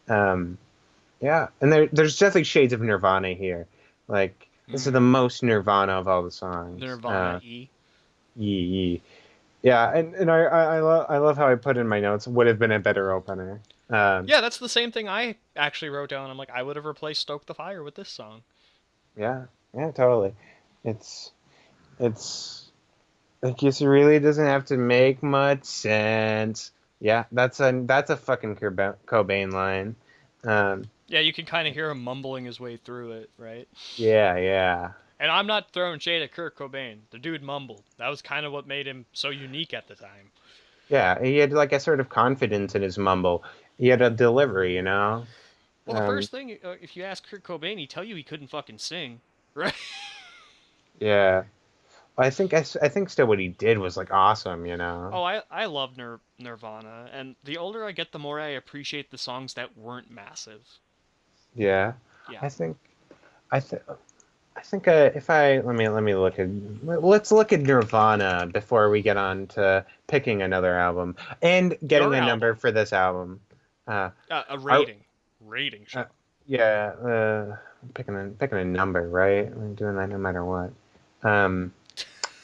B: Um, yeah, and there's definitely shades of Nirvana here. Like this is the most Nirvana of all the songs.
A: Nirvana E.
B: Yee yee. Yeah, and I love how I put in my notes would have been a better opener. Um,
A: Yeah, that's the same thing I actually wrote down. I'm like, I would have replaced "Stoke the Fire" with this song.
B: yeah, yeah, totally. It's it's like it really doesn't have to make much sense. Yeah, that's a fucking Cobain line. Um,
A: Yeah, you can kind of hear him mumbling his way through it, right?
B: yeah, yeah,
A: And I'm not throwing shade at Kurt Cobain. The dude mumbled. That was kind of what made him so unique at the time.
B: yeah. He had like a sort of confidence in his mumble. He had a delivery, you know.
A: Well, the
B: Um,
A: first thing, if you ask Kurt Cobain, he'd tell you he couldn't fucking sing, right?
B: yeah. I think still what he did was like awesome, you know.
A: Oh, I love Nirvana, and the older I get, the more I appreciate the songs that weren't massive.
B: Yeah,
A: Yeah,
B: I think I think I think if I let me look at let's look at Nirvana before we get on to picking another album and getting
A: your
B: a number
A: album,
B: for this album. Uh,
A: a
B: are
A: rating
B: uh,
A: show.
B: yeah, picking a number, right? I'm doing that no matter what. Um,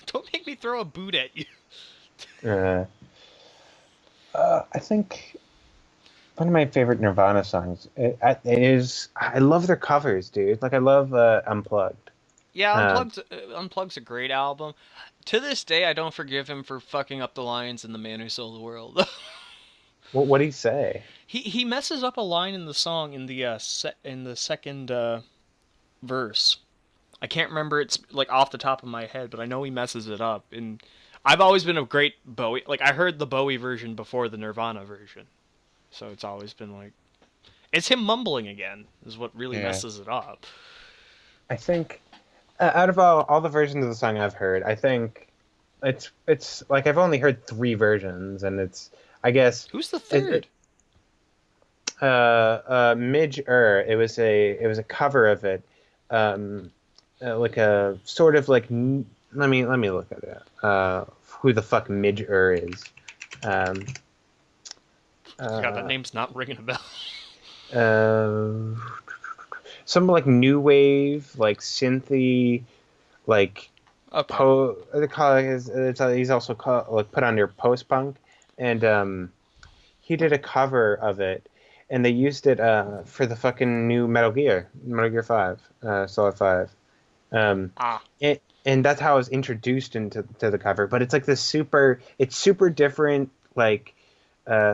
A: Don't make me throw a boot at you.
B: uh, I think one of my favorite Nirvana songs it is I love their covers, dude. Like I love Unplugged.
A: Yeah,
B: Um,
A: Unplugged's a great album. To this day, I don't forgive him for fucking up the lines in "The Man Who Sold the World."
B: what do you say?
A: He messes up a line in the song in the in the second verse. I can't remember it's like off the top of my head, but I know he messes it up. And I've always been a great Bowie. Like I heard the Bowie version before the Nirvana version, so it's always been like it's him mumbling again is what really
B: Yeah,
A: messes it up.
B: I think. Out of all the versions of the song I've heard, I think it's like I've only heard three versions, and it's I guess
A: Who's the
B: it
A: third?
B: Midge Ur. It was a cover of it, um, like a sort of like let me look at it. Who the fuck Midge Ur is? Um,
A: God, that
B: uh,
A: name's not ringing a bell.
B: uh, some like new wave, like synthy, like
A: Okay.
B: they call it he's also like put under post punk, and he did a cover of it, and they used it for the fucking new Metal Gear 5, Solid 5. Um,
A: Ah.
B: and that's how I was introduced into the cover. But it's like it's super different, like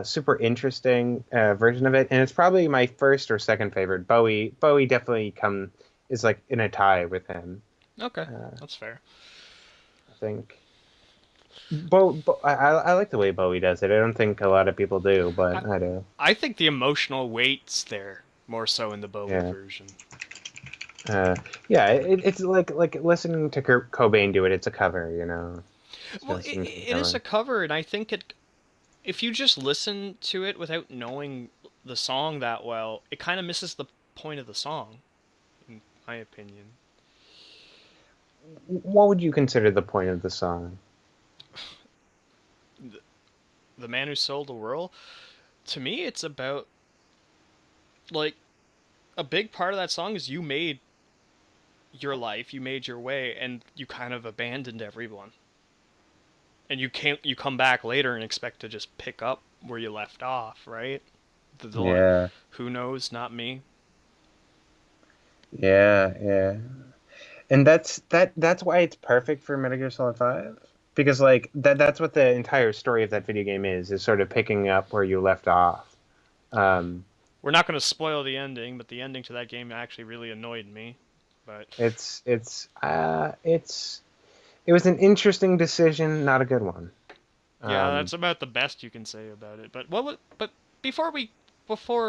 B: super interesting version of it, and it's probably my first or second favorite. Bowie definitely come is like in a tie with him.
A: Okay.
B: Uh,
A: That's fair.
B: I think. I like the way Bowie does it. I don't think a lot of people do,
A: I
B: but I do.
A: I think the emotional weight's there more so in the Bowie
B: Yeah.
A: version.
B: Uh, yeah, it's like listening to Kurt Cobain do it. It's a cover, you know. It's
A: Well,
B: just listening to the
A: it is a
B: cover.
A: cover, and I think it if you just listen to it without knowing the song that well, it kind of misses the point of the song, in my opinion.
B: What would you consider the point of the song?
A: The Man Who Sold the World, to me, it's about like a big part of that song is you made your life, you made your way, and you kind of abandoned everyone. And you come back later and expect to just pick up where you left off, right? The
B: Yeah,
A: who knows, not me.
B: yeah, yeah. And that's why it's perfect for Metal Gear Solid 5. because like that's what the entire story of that video game is sort of picking up where you left off. Um,
A: We're not going to spoil the ending, but the ending to that game actually really annoyed me. But
B: it's it was an interesting decision, not a good one.
A: yeah,
B: Um,
A: that's about the best you can say about it. But but before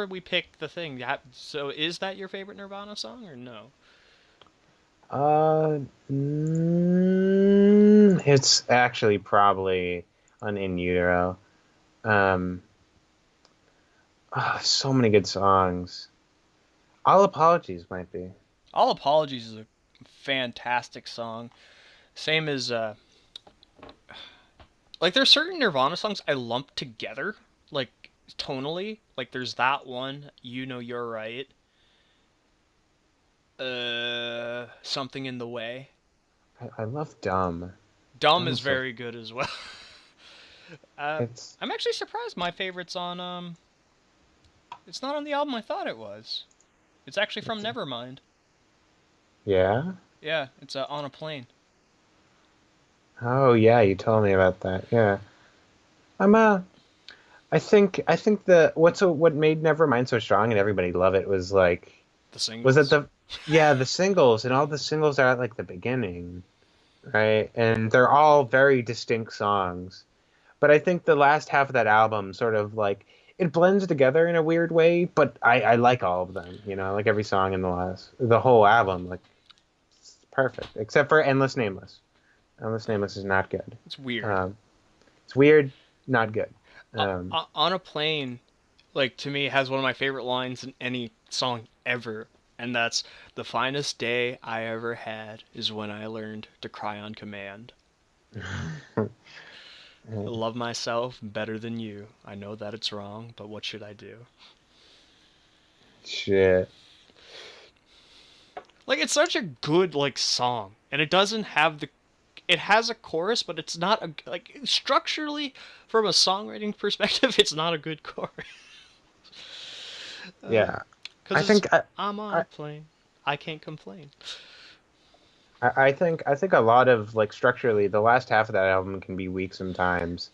A: we pick the thing, so is that your favorite Nirvana song or no?
B: uh, it's actually probably an In Utero. Um, so many good songs. All Apologies might be.
A: All Apologies is a fantastic song. Same as like there's certain Nirvana songs I lump together, like tonally. Like there's that one, You Know You're Right. Something in the Way.
B: I love Dumb.
A: Dumb
B: Dumb
A: is
B: is so
A: very good as well. uh,
B: it's
A: I'm actually surprised my favorite's on it's not on the album I thought it was. It's actually from
B: it's
A: Nevermind.
B: yeah.
A: Yeah, it's On a Plane.
B: Oh yeah, you told me about that. Yeah. I'm I think what made Nevermind so strong and everybody love it was like
A: The
B: was that
A: singles.
B: the yeah, the singles and all the singles are at like the beginning, right? And they're all very distinct songs. But I think the last half of that album sort of like it blends together in a weird way, but I like all of them, you know, I like every song in the whole album, like it's perfect. Except for Endless Nameless. Endless Nameless is not good.
A: It's weird.
B: Um, it's weird, not good. Um,
A: On a Plane, like to me, has one of my favorite lines in any song ever, and that's the finest day I ever had is when I learned to cry on command. I love myself better than you. I know that it's wrong, but what should I do?
B: shit.
A: Like it's such a good like song, and it doesn't have the. It has a chorus, but it's not a like structurally from a songwriting perspective, it's not a good chorus.
B: Yeah. I
A: Because it's
B: think I,
A: I'm on a
B: I
A: plane, I can't complain.
B: I think a lot of like structurally the last half of that album can be weak sometimes,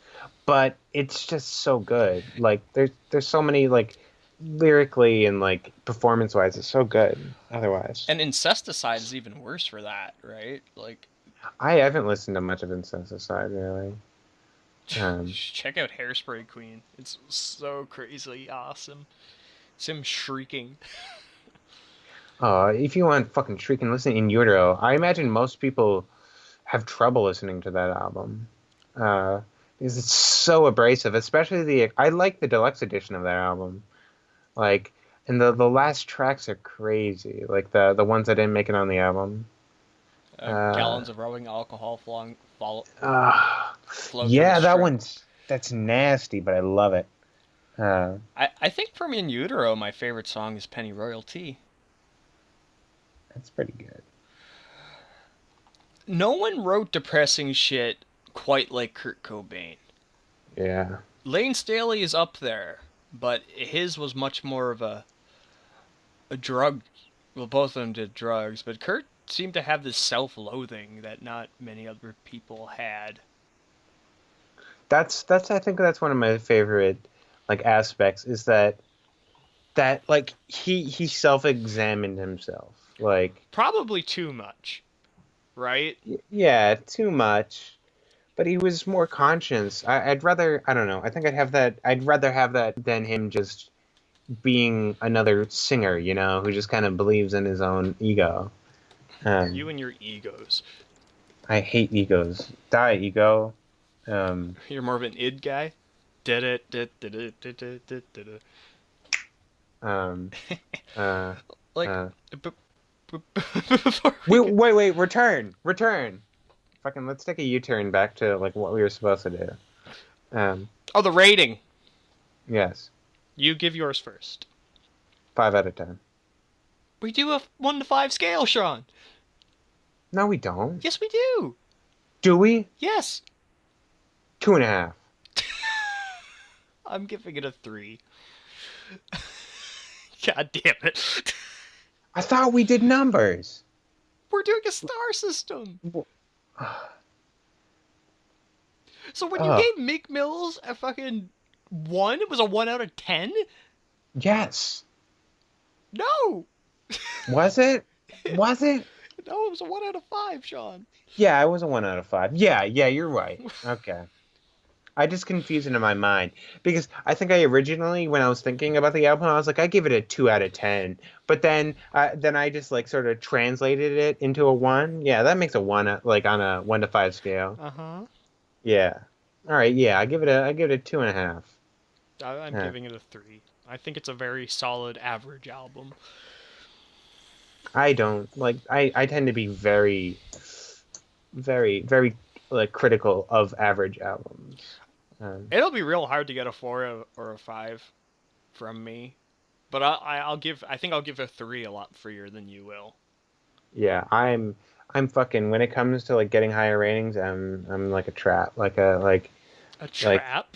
B: but it's just so good. Like there's so many like lyrically and like performance wise, it's so good. Otherwise,
A: And Incesticide is even worse for that, right? Like,
B: I haven't listened to much of Incesticide really. Um,
A: check out Hairspray Queen. It's so crazily awesome. It's him shrieking.
B: oh, if you want fucking shrieking, listen in utero. I imagine most people have trouble listening to that album. Because it's so abrasive, especially the I like the deluxe edition of that album. Like, and the last tracks are crazy. Like the ones that didn't make it on the album. Uh,
A: Gallons of rubbing alcohol
B: uh
A: flow through the
B: yeah,
A: strip.
B: that's nasty, but I love it. Uh,
A: I think from In Utero, my favorite song is Penny Royalty.
B: that's pretty good.
A: No one wrote depressing shit quite like Kurt Cobain.
B: Yeah,
A: Lane Staley is up there, but his was much more of a drug. Well, both of them did drugs, but Kurt seemed to have this self-loathing that not many other people had.
B: that's I think that's one of my favorite like aspects is that like he self-examined himself. Like,
A: Probably too much, right?
B: yeah, too much. But he was more conscious. I'd rather, I don't know. I think I'd rather have that than him just being another singer, you know, who just kind of believes in his own ego.
A: You
B: Um,
A: and your egos.
B: I hate egos. Die, ego. Um,
A: You're more of an id guy. Did it, did it, did it, did it.
B: um, uh,
A: Like,
B: uh.
A: before we get.
B: Wait, return. Fucking, let's take a U-turn back to like what we were supposed to do. Um,
A: Oh, the rating.
B: yes,
A: You give yours first.
B: 5 out of 10.
A: We do a 1 to 5 scale, Sean.
B: No, we don't.
A: Yes, we do.
B: Do we?
A: Yes.
B: 2.5.
A: I'm giving it a 3. God damn it.
B: I thought we did numbers.
A: We're doing a star system. So when you
B: Oh,
A: gave Meek Mills a fucking 1, it was a 1 out of 10?
B: yes.
A: No!
B: Was it? Was it?
A: No, it was a 1 out of 5, Sean.
B: Yeah, it was a 1 out of 5. Yeah, yeah, you're right. Okay. I just confused it in my mind because I think I originally, when I was thinking about the album, I was like, I give it a 2 out of 10. But then I just like sort of translated it into a one. Yeah, that makes a one, like on a 1 to 5 scale.
A: Uh-huh.
B: Yeah. All right. Yeah, I give it a 2.5.
A: I'm
B: Yeah.
A: giving it a 3. I think it's a very solid average album.
B: I don't like. I tend to be very, very like critical of average albums.
A: It'll be real hard to get a 4 or a 5 from me. But I think I'll give a 3 a lot freer than you will.
B: Yeah, I'm fucking when it comes to like getting higher ratings, I'm like a trap,
A: A
B: like
A: trap?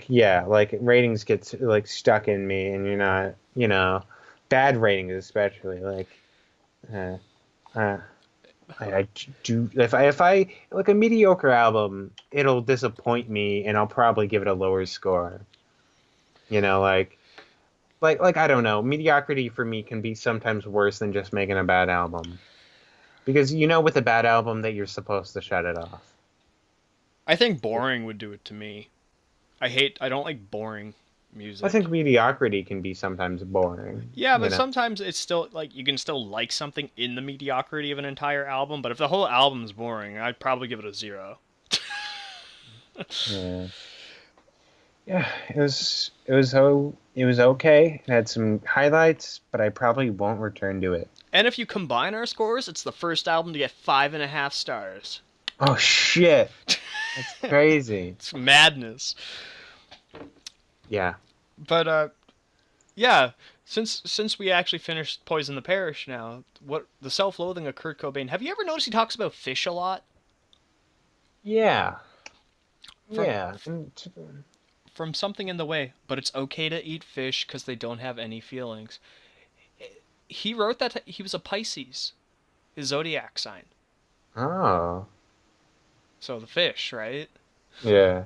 B: yeah, like ratings get like stuck in me, and you're not, bad ratings especially uh, uh I do if I like a mediocre album, it'll disappoint me, and I'll probably give it a lower score. You know, like I don't know, mediocrity for me can be sometimes worse than just making a bad album. Because with a bad album that you're supposed to shut it off.
A: I think boring would do it to me. I don't like boring
B: I think
A: music.
B: mediocrity can be sometimes boring,
A: Yeah,
B: you
A: but
B: know.
A: sometimes it's still like you can still like something in the mediocrity of an entire album, but if the whole album's boring, I'd probably give it a 0.
B: Yeah. Yeah, it was okay. It had some highlights, but I probably won't return to it.
A: And if you combine our scores, it's the first album to get 5.5 stars.
B: Oh shit. That's crazy.
A: It's madness.
B: Yeah.
A: But yeah, since we actually finished Poison the Parish now, what the self-loathing of Kurt Cobain. Have you ever noticed he talks about fish a lot?
B: Yeah.
A: From
B: Yeah.
A: from something in the way, but it's okay to eat fish because they don't have any feelings. He wrote that he was a Pisces, his zodiac sign.
B: Oh.
A: So the fish, right?
B: Yeah.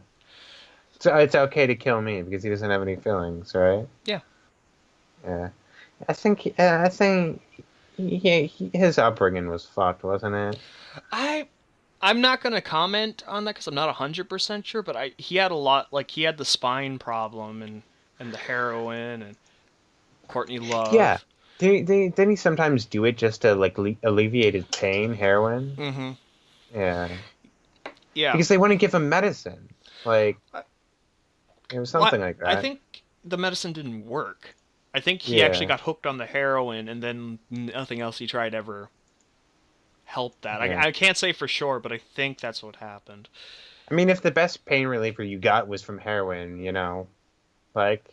B: So it's okay to kill me because he doesn't have any feelings, right?
A: Yeah.
B: Yeah. I think his upbringing was fucked, wasn't it?
A: I I'm not gonna comment on that because I'm not 100% sure, but I he had a lot like he had the spine problem and the heroin and Courtney
B: Yeah.
A: Love.
B: Didn't he sometimes do it just to like alleviate his pain, heroin?
A: Mm-hmm.
B: Yeah.
A: Yeah.
B: Because they wouldn't give him medicine. Like it was
A: What
B: something like
A: I
B: that.
A: think the medicine didn't work. I think he actually
B: Yeah.
A: got hooked on the heroin, and then nothing else he tried ever helped that.
B: Yeah.
A: I can't say for sure, but I think that's what happened.
B: I mean, if the best pain reliever you got was from heroin, like,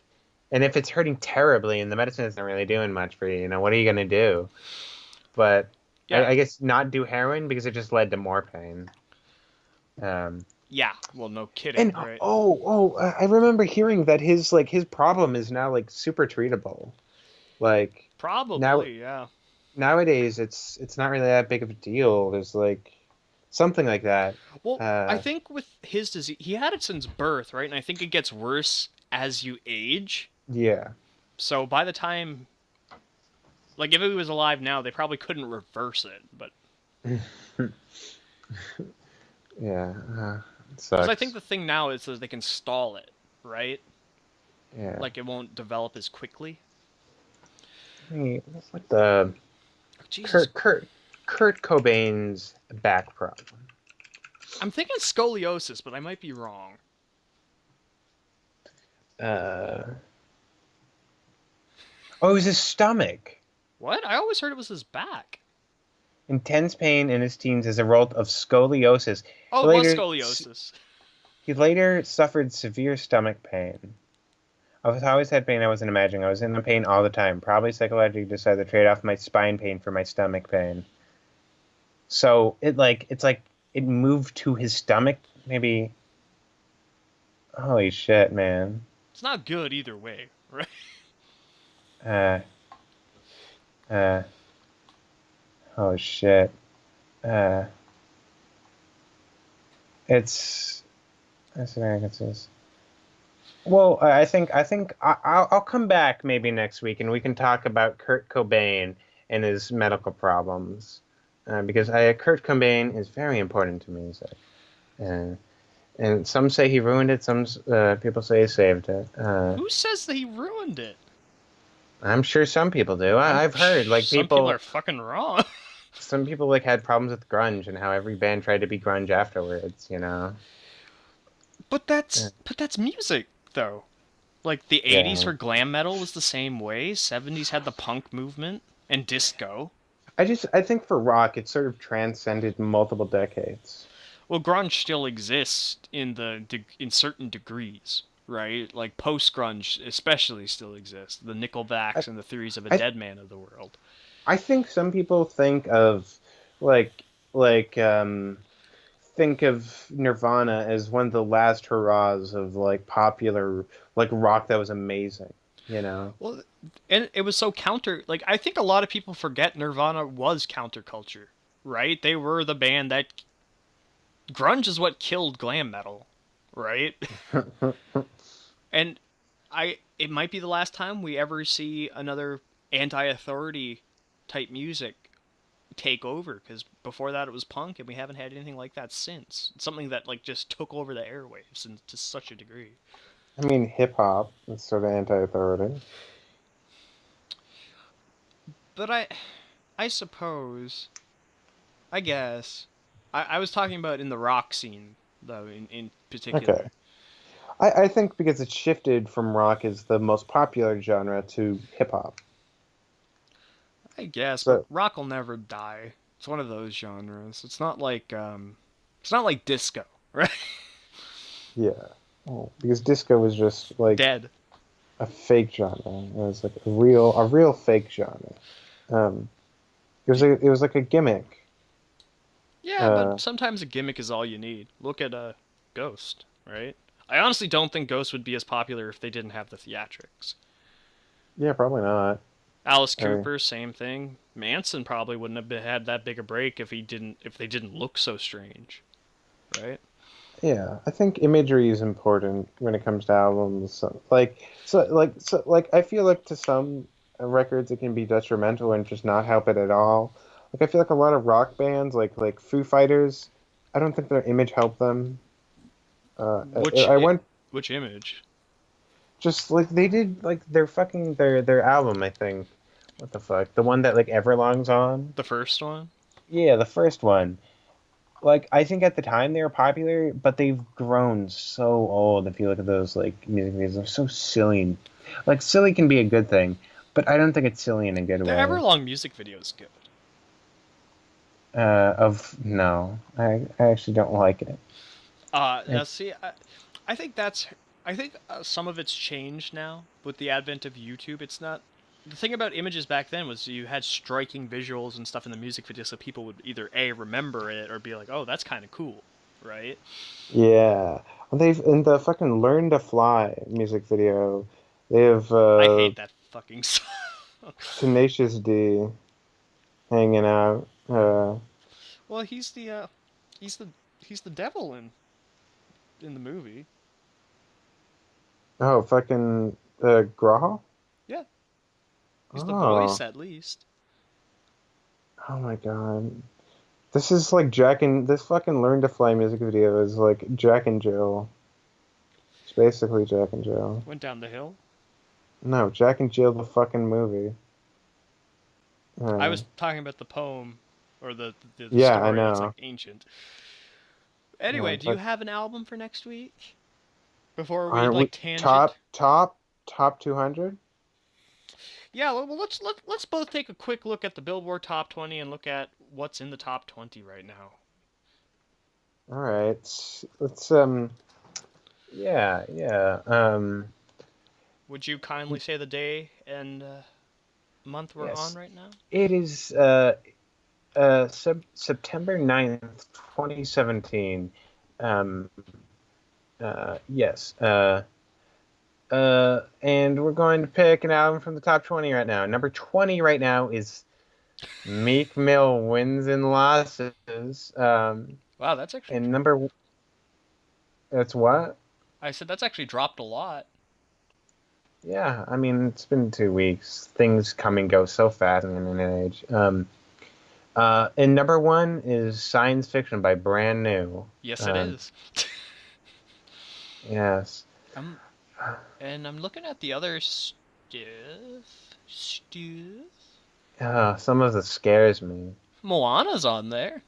B: and if it's hurting terribly and the medicine isn't really doing much for you, what are you gonna do? But
A: Yeah.
B: I guess not do heroin because it just led to more pain. Um,
A: Yeah. Well, no kidding,
B: and
A: right?
B: I remember hearing that his problem is now like super treatable. Like now
A: Probably, yeah.
B: nowadays it's not really that big of a deal. There's like something like that.
A: Well, I
B: Uh,
A: think with his disease, he had it since birth, right? And I think it gets worse as you age.
B: yeah,
A: So by the time, like, if he was alive now, they probably couldn't reverse it. But
B: yeah, it
A: because I think
B: sucks.
A: the thing now is that they can stall it, right?
B: Yeah,
A: Like it won't develop as quickly.
B: I mean, what's like the
A: Jesus,
B: Kurt Cobain's back problem?
A: I'm thinking scoliosis, but I might be wrong.
B: Uh, oh, it was his stomach.
A: What? I always heard it was his back.
B: Intense pain in his teens as a result of scoliosis.
A: Oh,
B: He
A: it was
B: later
A: scoliosis.
B: he later suffered severe stomach pain. I was always had pain I wasn't imagining. I was in the pain all the time. Probably psychologically decided to trade off my spine pain for my stomach pain. So it's like it moved to his stomach. Maybe. Holy shit, man.
A: It's not good either way, right?
B: Uh, uh, oh shit. Uh, it's Experiences. Well, I'll come back maybe next week and we can talk about Kurt Cobain and his medical problems, because Kurt Cobain is very important to music, and some say he ruined it, some people say he saved it.
A: Who says that he ruined it?
B: I'm sure some people do. I've heard like
A: Some people
B: people,
A: are fucking wrong.
B: some people like had problems with grunge and how every band tried to be grunge afterwards. You know.
A: But
B: Uh,
A: that's music though. Like the 80s
B: yeah.
A: for glam metal was the same way. 70s had the punk movement and disco.
B: I think for rock, it sort of transcended multiple decades.
A: Well, grunge still exists in certain degrees, right? Like post grunge especially still exists. The
B: I,
A: Nickelbacks and the Theories of a
B: I
A: Dead Man of the world.
B: I think some people like like think of Nirvana as one of the last hurrahs of like popular like rock that was amazing, you know.
A: Well, and it was so counter. Like I think a lot of people forget Nirvana was counterculture, right? They were the band that grunge is what killed glam metal, right? And it might be the last time we ever see another anti-authority type music take over, because before that it was punk and we haven't had anything like that since. It's something that like just took over the airwaves and to such a degree.
B: I mean, hip hop is sort of anti-authority.
A: But I suppose, I guess, I was talking about in the rock scene though, in
B: Okay.
A: particular.
B: I think because it shifted from rock as the most popular genre to hip hop.
A: I guess, but
B: So
A: rock will never die. It's one of those genres. It's not like disco, right?
B: yeah. Well, because disco was just like
A: Dead.
B: a fake genre. It was like a real fake genre. Um, it was like a gimmick.
A: Yeah, but
B: Uh,
A: sometimes a gimmick is all you need. Look at Ghost, right? I honestly don't think Ghost would be as popular if they didn't have the theatrics.
B: yeah, probably not.
A: Alice
B: Uh,
A: Cooper, same thing. Manson probably wouldn't have had that big a break if they didn't look so strange, right?
B: yeah, I think imagery is important when it comes to albums. I feel like to some records it can be detrimental and just not help it at all. Like I feel like a lot of rock bands, like Foo Fighters, I don't think their image helped them.
A: Which
B: I went
A: which image?
B: just like they did like their album, I think. What the fuck? The one that like Everlong's on?
A: The first one?
B: Yeah, the first one. Like I think at the time they were popular, but they've grown so old. If you look at those like music videos, they're so silly. Like silly can be a good thing, but I don't think it's silly in a good
A: The
B: way.
A: Everlong music video is good.
B: Of no, I actually don't like it.
A: Now
B: It's
A: see, I think I think some of it's changed now with the advent of YouTube. It's not the thing about images back then was you had striking visuals and stuff in the music video, so people would either a remember it or be like, oh, that's kind of cool, right?
B: yeah. They've in the fucking Learn to Fly music video, they have
A: I hate that fucking song.
B: Tenacious D hanging out.
A: Well, he's the he's the devil in the movie.
B: Oh, fucking Graha?
A: Yeah, he's the voice
B: Oh,
A: at least.
B: oh my God. This is like this fucking Learn to Fly music video is like Jack and Jill. It's basically Jack and Jill.
A: Went down the hill.
B: No, Jack and Jill the fucking movie.
A: I
B: Uh,
A: was talking about the poem or the
B: yeah, I
A: story that's like
B: know.
A: ancient. Anyway,
B: No,
A: do you
B: but
A: have an album for next week? Before we
B: aren't
A: like
B: we
A: tangent.
B: top 200?
A: Yeah, well let's both take a quick look at the Billboard Top 20 and look at what's in the top 20 right now.
B: All right. Let's yeah, yeah.
A: Would you kindly say the day and month we're on
B: Yes.
A: right now?
B: It is September 9th, 2017. Um yes. And we're going to pick an album from the top 20 right now. Number 20 right now is Meek Mill Wins and Losses.
A: Wow, that's actually
B: And number It's what?
A: I said that's actually dropped a lot.
B: Yeah, I mean, it's been 2 weeks. Things come and go so fast in the internet age. And number one is Science Fiction by Brand New.
A: Yes, it
B: Um,
A: is.
B: yes.
A: I'm and I'm looking at the other stuff. Stuff.
B: Some of it scares me.
A: Moana's on there.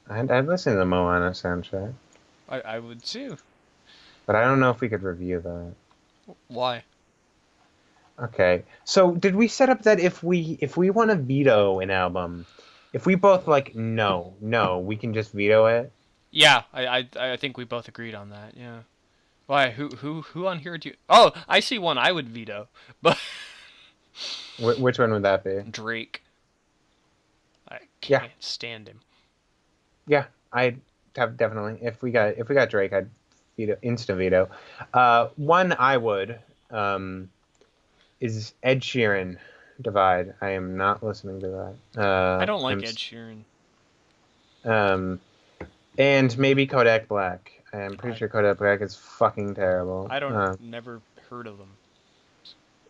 B: I'd listen to the Moana soundtrack,
A: I would too.
B: but I don't know if we could review that.
A: Why?
B: Okay. So did we set up that if we want to veto an album, if we both like no, we can just veto it?
A: Yeah, I think we both agreed on that. Yeah. Why? Who on here do you? Oh, I see one I would veto, but
B: Which one would that be?
A: Drake. I
B: Yeah.
A: can't stand him.
B: Yeah, I'd have definitely. If we got Drake, I'd veto, instant veto. One I would is Ed Sheeran, Divide. I am not listening to that.
A: I don't like Ed Sheeran.
B: Um and maybe Kodak Black. I'm pretty
A: I
B: sure Kodak Black is fucking terrible.
A: I don't never heard of them.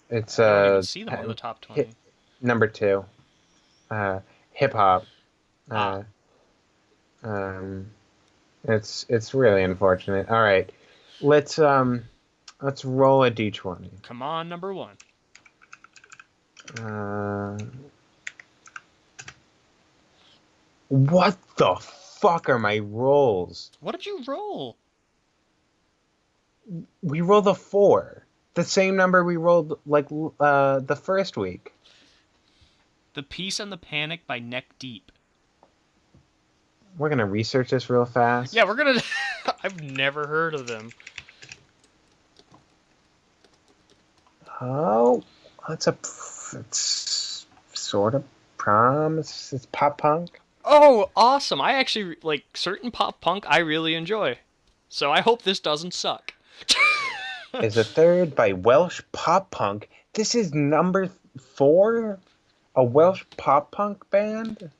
B: It's
A: I don't even see them on the top
B: hit
A: 20.
B: number two. Hip hop.
A: Ah,
B: Uh, um, it's really unfortunate. All right, let's um let's roll a d20.
A: come on, number one.
B: Uh, what the fuck are my rolls?
A: What did you roll?
B: We rolled a four, the same number we rolled like the first week.
A: The Peace and the Panic by Neck Deep.
B: We're gonna research this real
A: Yeah,
B: fast.
A: we're gonna. I've never heard of them.
B: Oh, it's sort of prom. It's pop punk.
A: Oh, awesome! I actually like certain pop punk. I really enjoy. So I hope this doesn't suck.
B: Is a third by Welsh pop punk. This is number four, a Welsh pop punk band.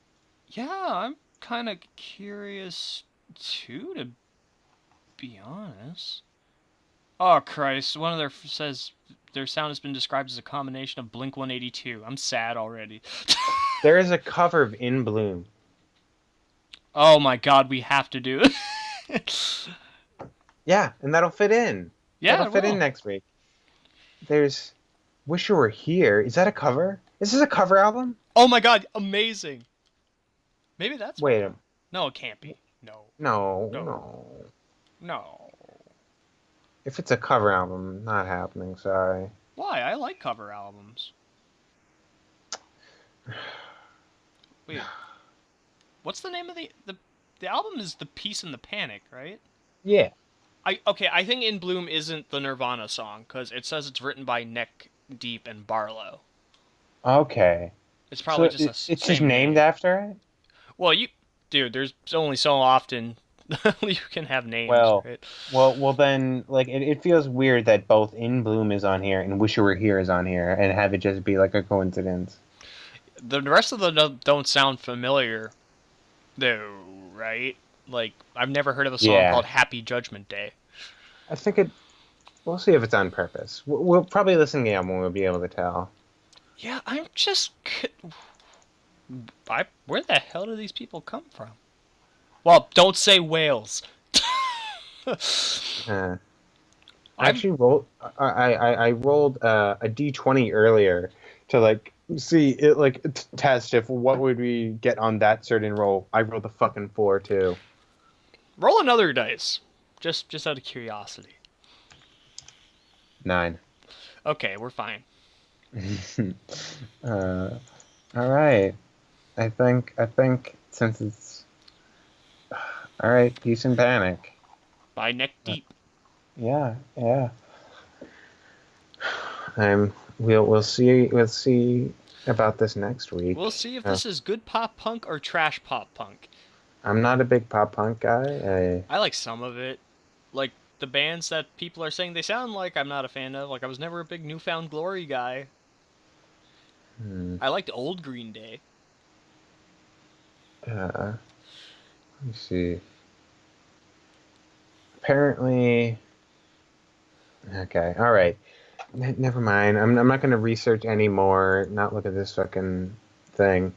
A: Yeah, I'm kind of curious too, to be honest. Oh Christ! One of their says their sound has been described as a combination of Blink 182. I'm sad already.
B: There is a cover of In Bloom.
A: Oh my God, we have to do it.
B: Yeah, and that'll fit in.
A: Yeah,
B: That'll
A: it
B: fit in
A: will.
B: next week. There's Wish You Were Here. Is that a cover? Is this a cover album?
A: Oh my God, amazing. Maybe that's
B: Wait
A: one.
B: a
A: No, it can't be. No,
B: no,
A: no,
B: no.
A: no.
B: If it's a cover album, not happening. Sorry.
A: Why? I like cover albums. Wait, what's the name of the album? Is The Peace and the Panic, right?
B: Yeah.
A: I think In Bloom isn't the Nirvana song because it says it's written by Neck Deep and Barlow.
B: Okay.
A: It's
B: So
A: probably just a
B: it's just
A: same
B: named
A: name.
B: after it.
A: Well, dude, there's only so often you can have names,
B: Well,
A: right?
B: well, then, like, it feels weird that both In Bloom is on here and Wish You Were Here is on here, and have it just be like a coincidence.
A: The rest of them don't sound familiar, though, right? Like, I've never heard of a song
B: Yeah,
A: called Happy Judgment Day.
B: I think it. We'll see if it's on purpose. We'll probably listen to the album. We'll be able to tell.
A: Yeah, I'm just. Where the hell do these people come from? Well, don't say Wales.
B: Uh, I
A: I'm.
B: actually rolled. I rolled a d20 earlier to like see it, like test if what would we get on that certain roll. I rolled a fucking four too.
A: Roll another dice. Just out of curiosity.
B: 9.
A: Okay, we're fine.
B: uh, all right. I think since it's all right, Peace and Panic.
A: By Neck
B: Uh,
A: Deep.
B: yeah, yeah. We'll see about this next
A: We'll
B: week.
A: see if this is good pop punk or trash pop punk.
B: I'm not a big pop punk guy.
A: I like some of it. Like the bands that people are saying they sound like, I'm not a fan of. Like I was never a big Newfound Glory guy.
B: Hmm,
A: I liked old Green Day.
B: let me see. apparently. Okay, all right. Never mind. I'm not gonna research anymore. Not look at this fucking thing.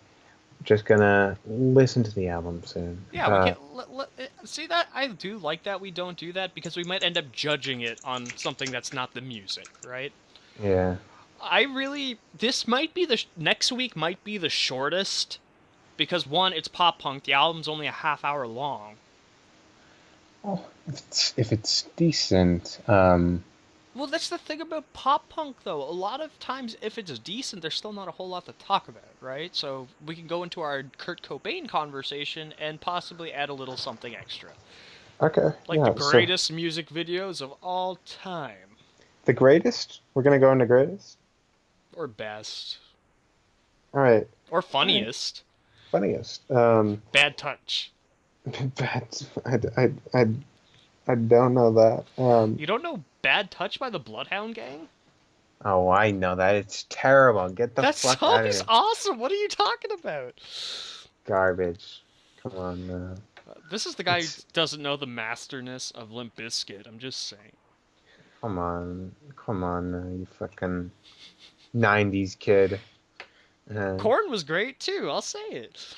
B: Just gonna listen to the album soon.
A: Yeah, we can't see that. I do like that we don't do that because we might end up judging it on something that's not the music, right?
B: Yeah.
A: I really this might be next week might be the shortest because one, it's pop punk. The album's only a half hour long.
B: Well, if it's decent,
A: Well, that's the thing about pop punk, though. A lot of times, if it's decent, there's still not a whole lot to talk about, right? So we can go into our Kurt Cobain conversation and possibly add a little something extra.
B: okay,
A: Like the
B: yeah. So
A: greatest music videos of all time.
B: the greatest. We're gonna go into greatest.
A: Or best.
B: All right.
A: Or
B: All right.
A: funniest.
B: Funniest.
A: Bad Touch.
B: That's I don't know that.
A: You don't know Bad Touch by the Bloodhound Gang?
B: Oh, I know that. It's terrible. Get the
A: That
B: fuck
A: song
B: out of
A: is
B: here.
A: awesome. What are you talking about?
B: Garbage. Come on,
A: This is the guy who
B: it's
A: doesn't know the masterness of Limp Bizkit. I'm just saying.
B: come on, you fucking '90s kid. Uh,
A: Korn was great too. I'll say it.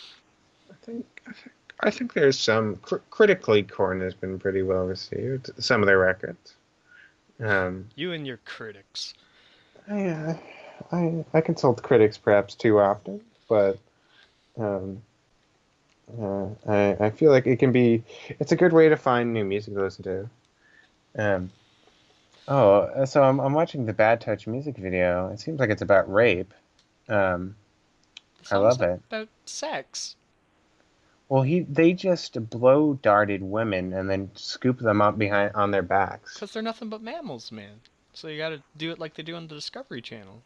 B: I think there's some critically, Korn has been pretty well received. Some of their records. Um,
A: You and your critics.
B: I, I consult critics perhaps too often, but um, I feel like it's a good way to find new music to listen to. Um, so I'm watching the Bad Touch music video. It seems like it's about rape. Um,
A: The
B: I
A: song's
B: love it.
A: about sex.
B: Well, they just blow darted women and then scoop them up behind on their backs.
A: Because they're nothing but mammals, man. So you gotta do it like they do on the Discovery Channel.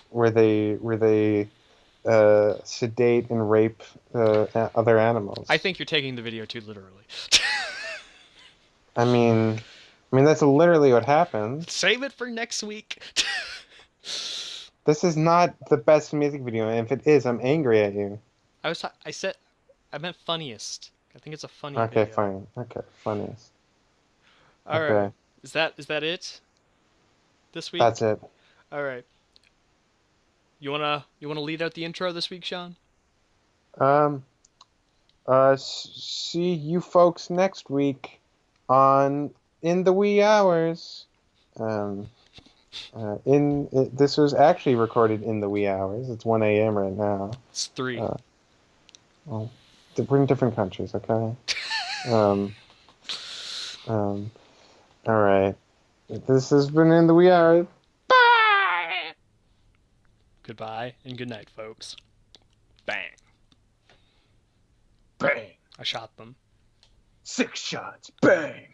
B: Where they sedate and rape other
A: I
B: animals.
A: think you're taking the video too literally.
B: I mean, that's literally what happens.
A: Save it for next week.
B: This is not the best music video, and if it is, I'm angry at you.
A: I said I meant funniest. I think it's a funny
B: Okay,
A: video.
B: fine. Okay, funniest.
A: All right.
B: Okay,
A: Is that it this
B: that's
A: week?
B: it.
A: All right. You wanna lead out the intro this week, Sean?
B: Um, see you folks next week on In the Wee Hours. Um, this was actually recorded in the wee hours. It's 1 a.m. right now.
A: It's 3.
B: Uh, well, we're in different countries, okay? Um, um, all right. This has been In the Wee Hours.
A: Bye. Goodbye and good night, folks. Bang.
B: Bang.
A: I shot them.
B: 6 shots. Bang.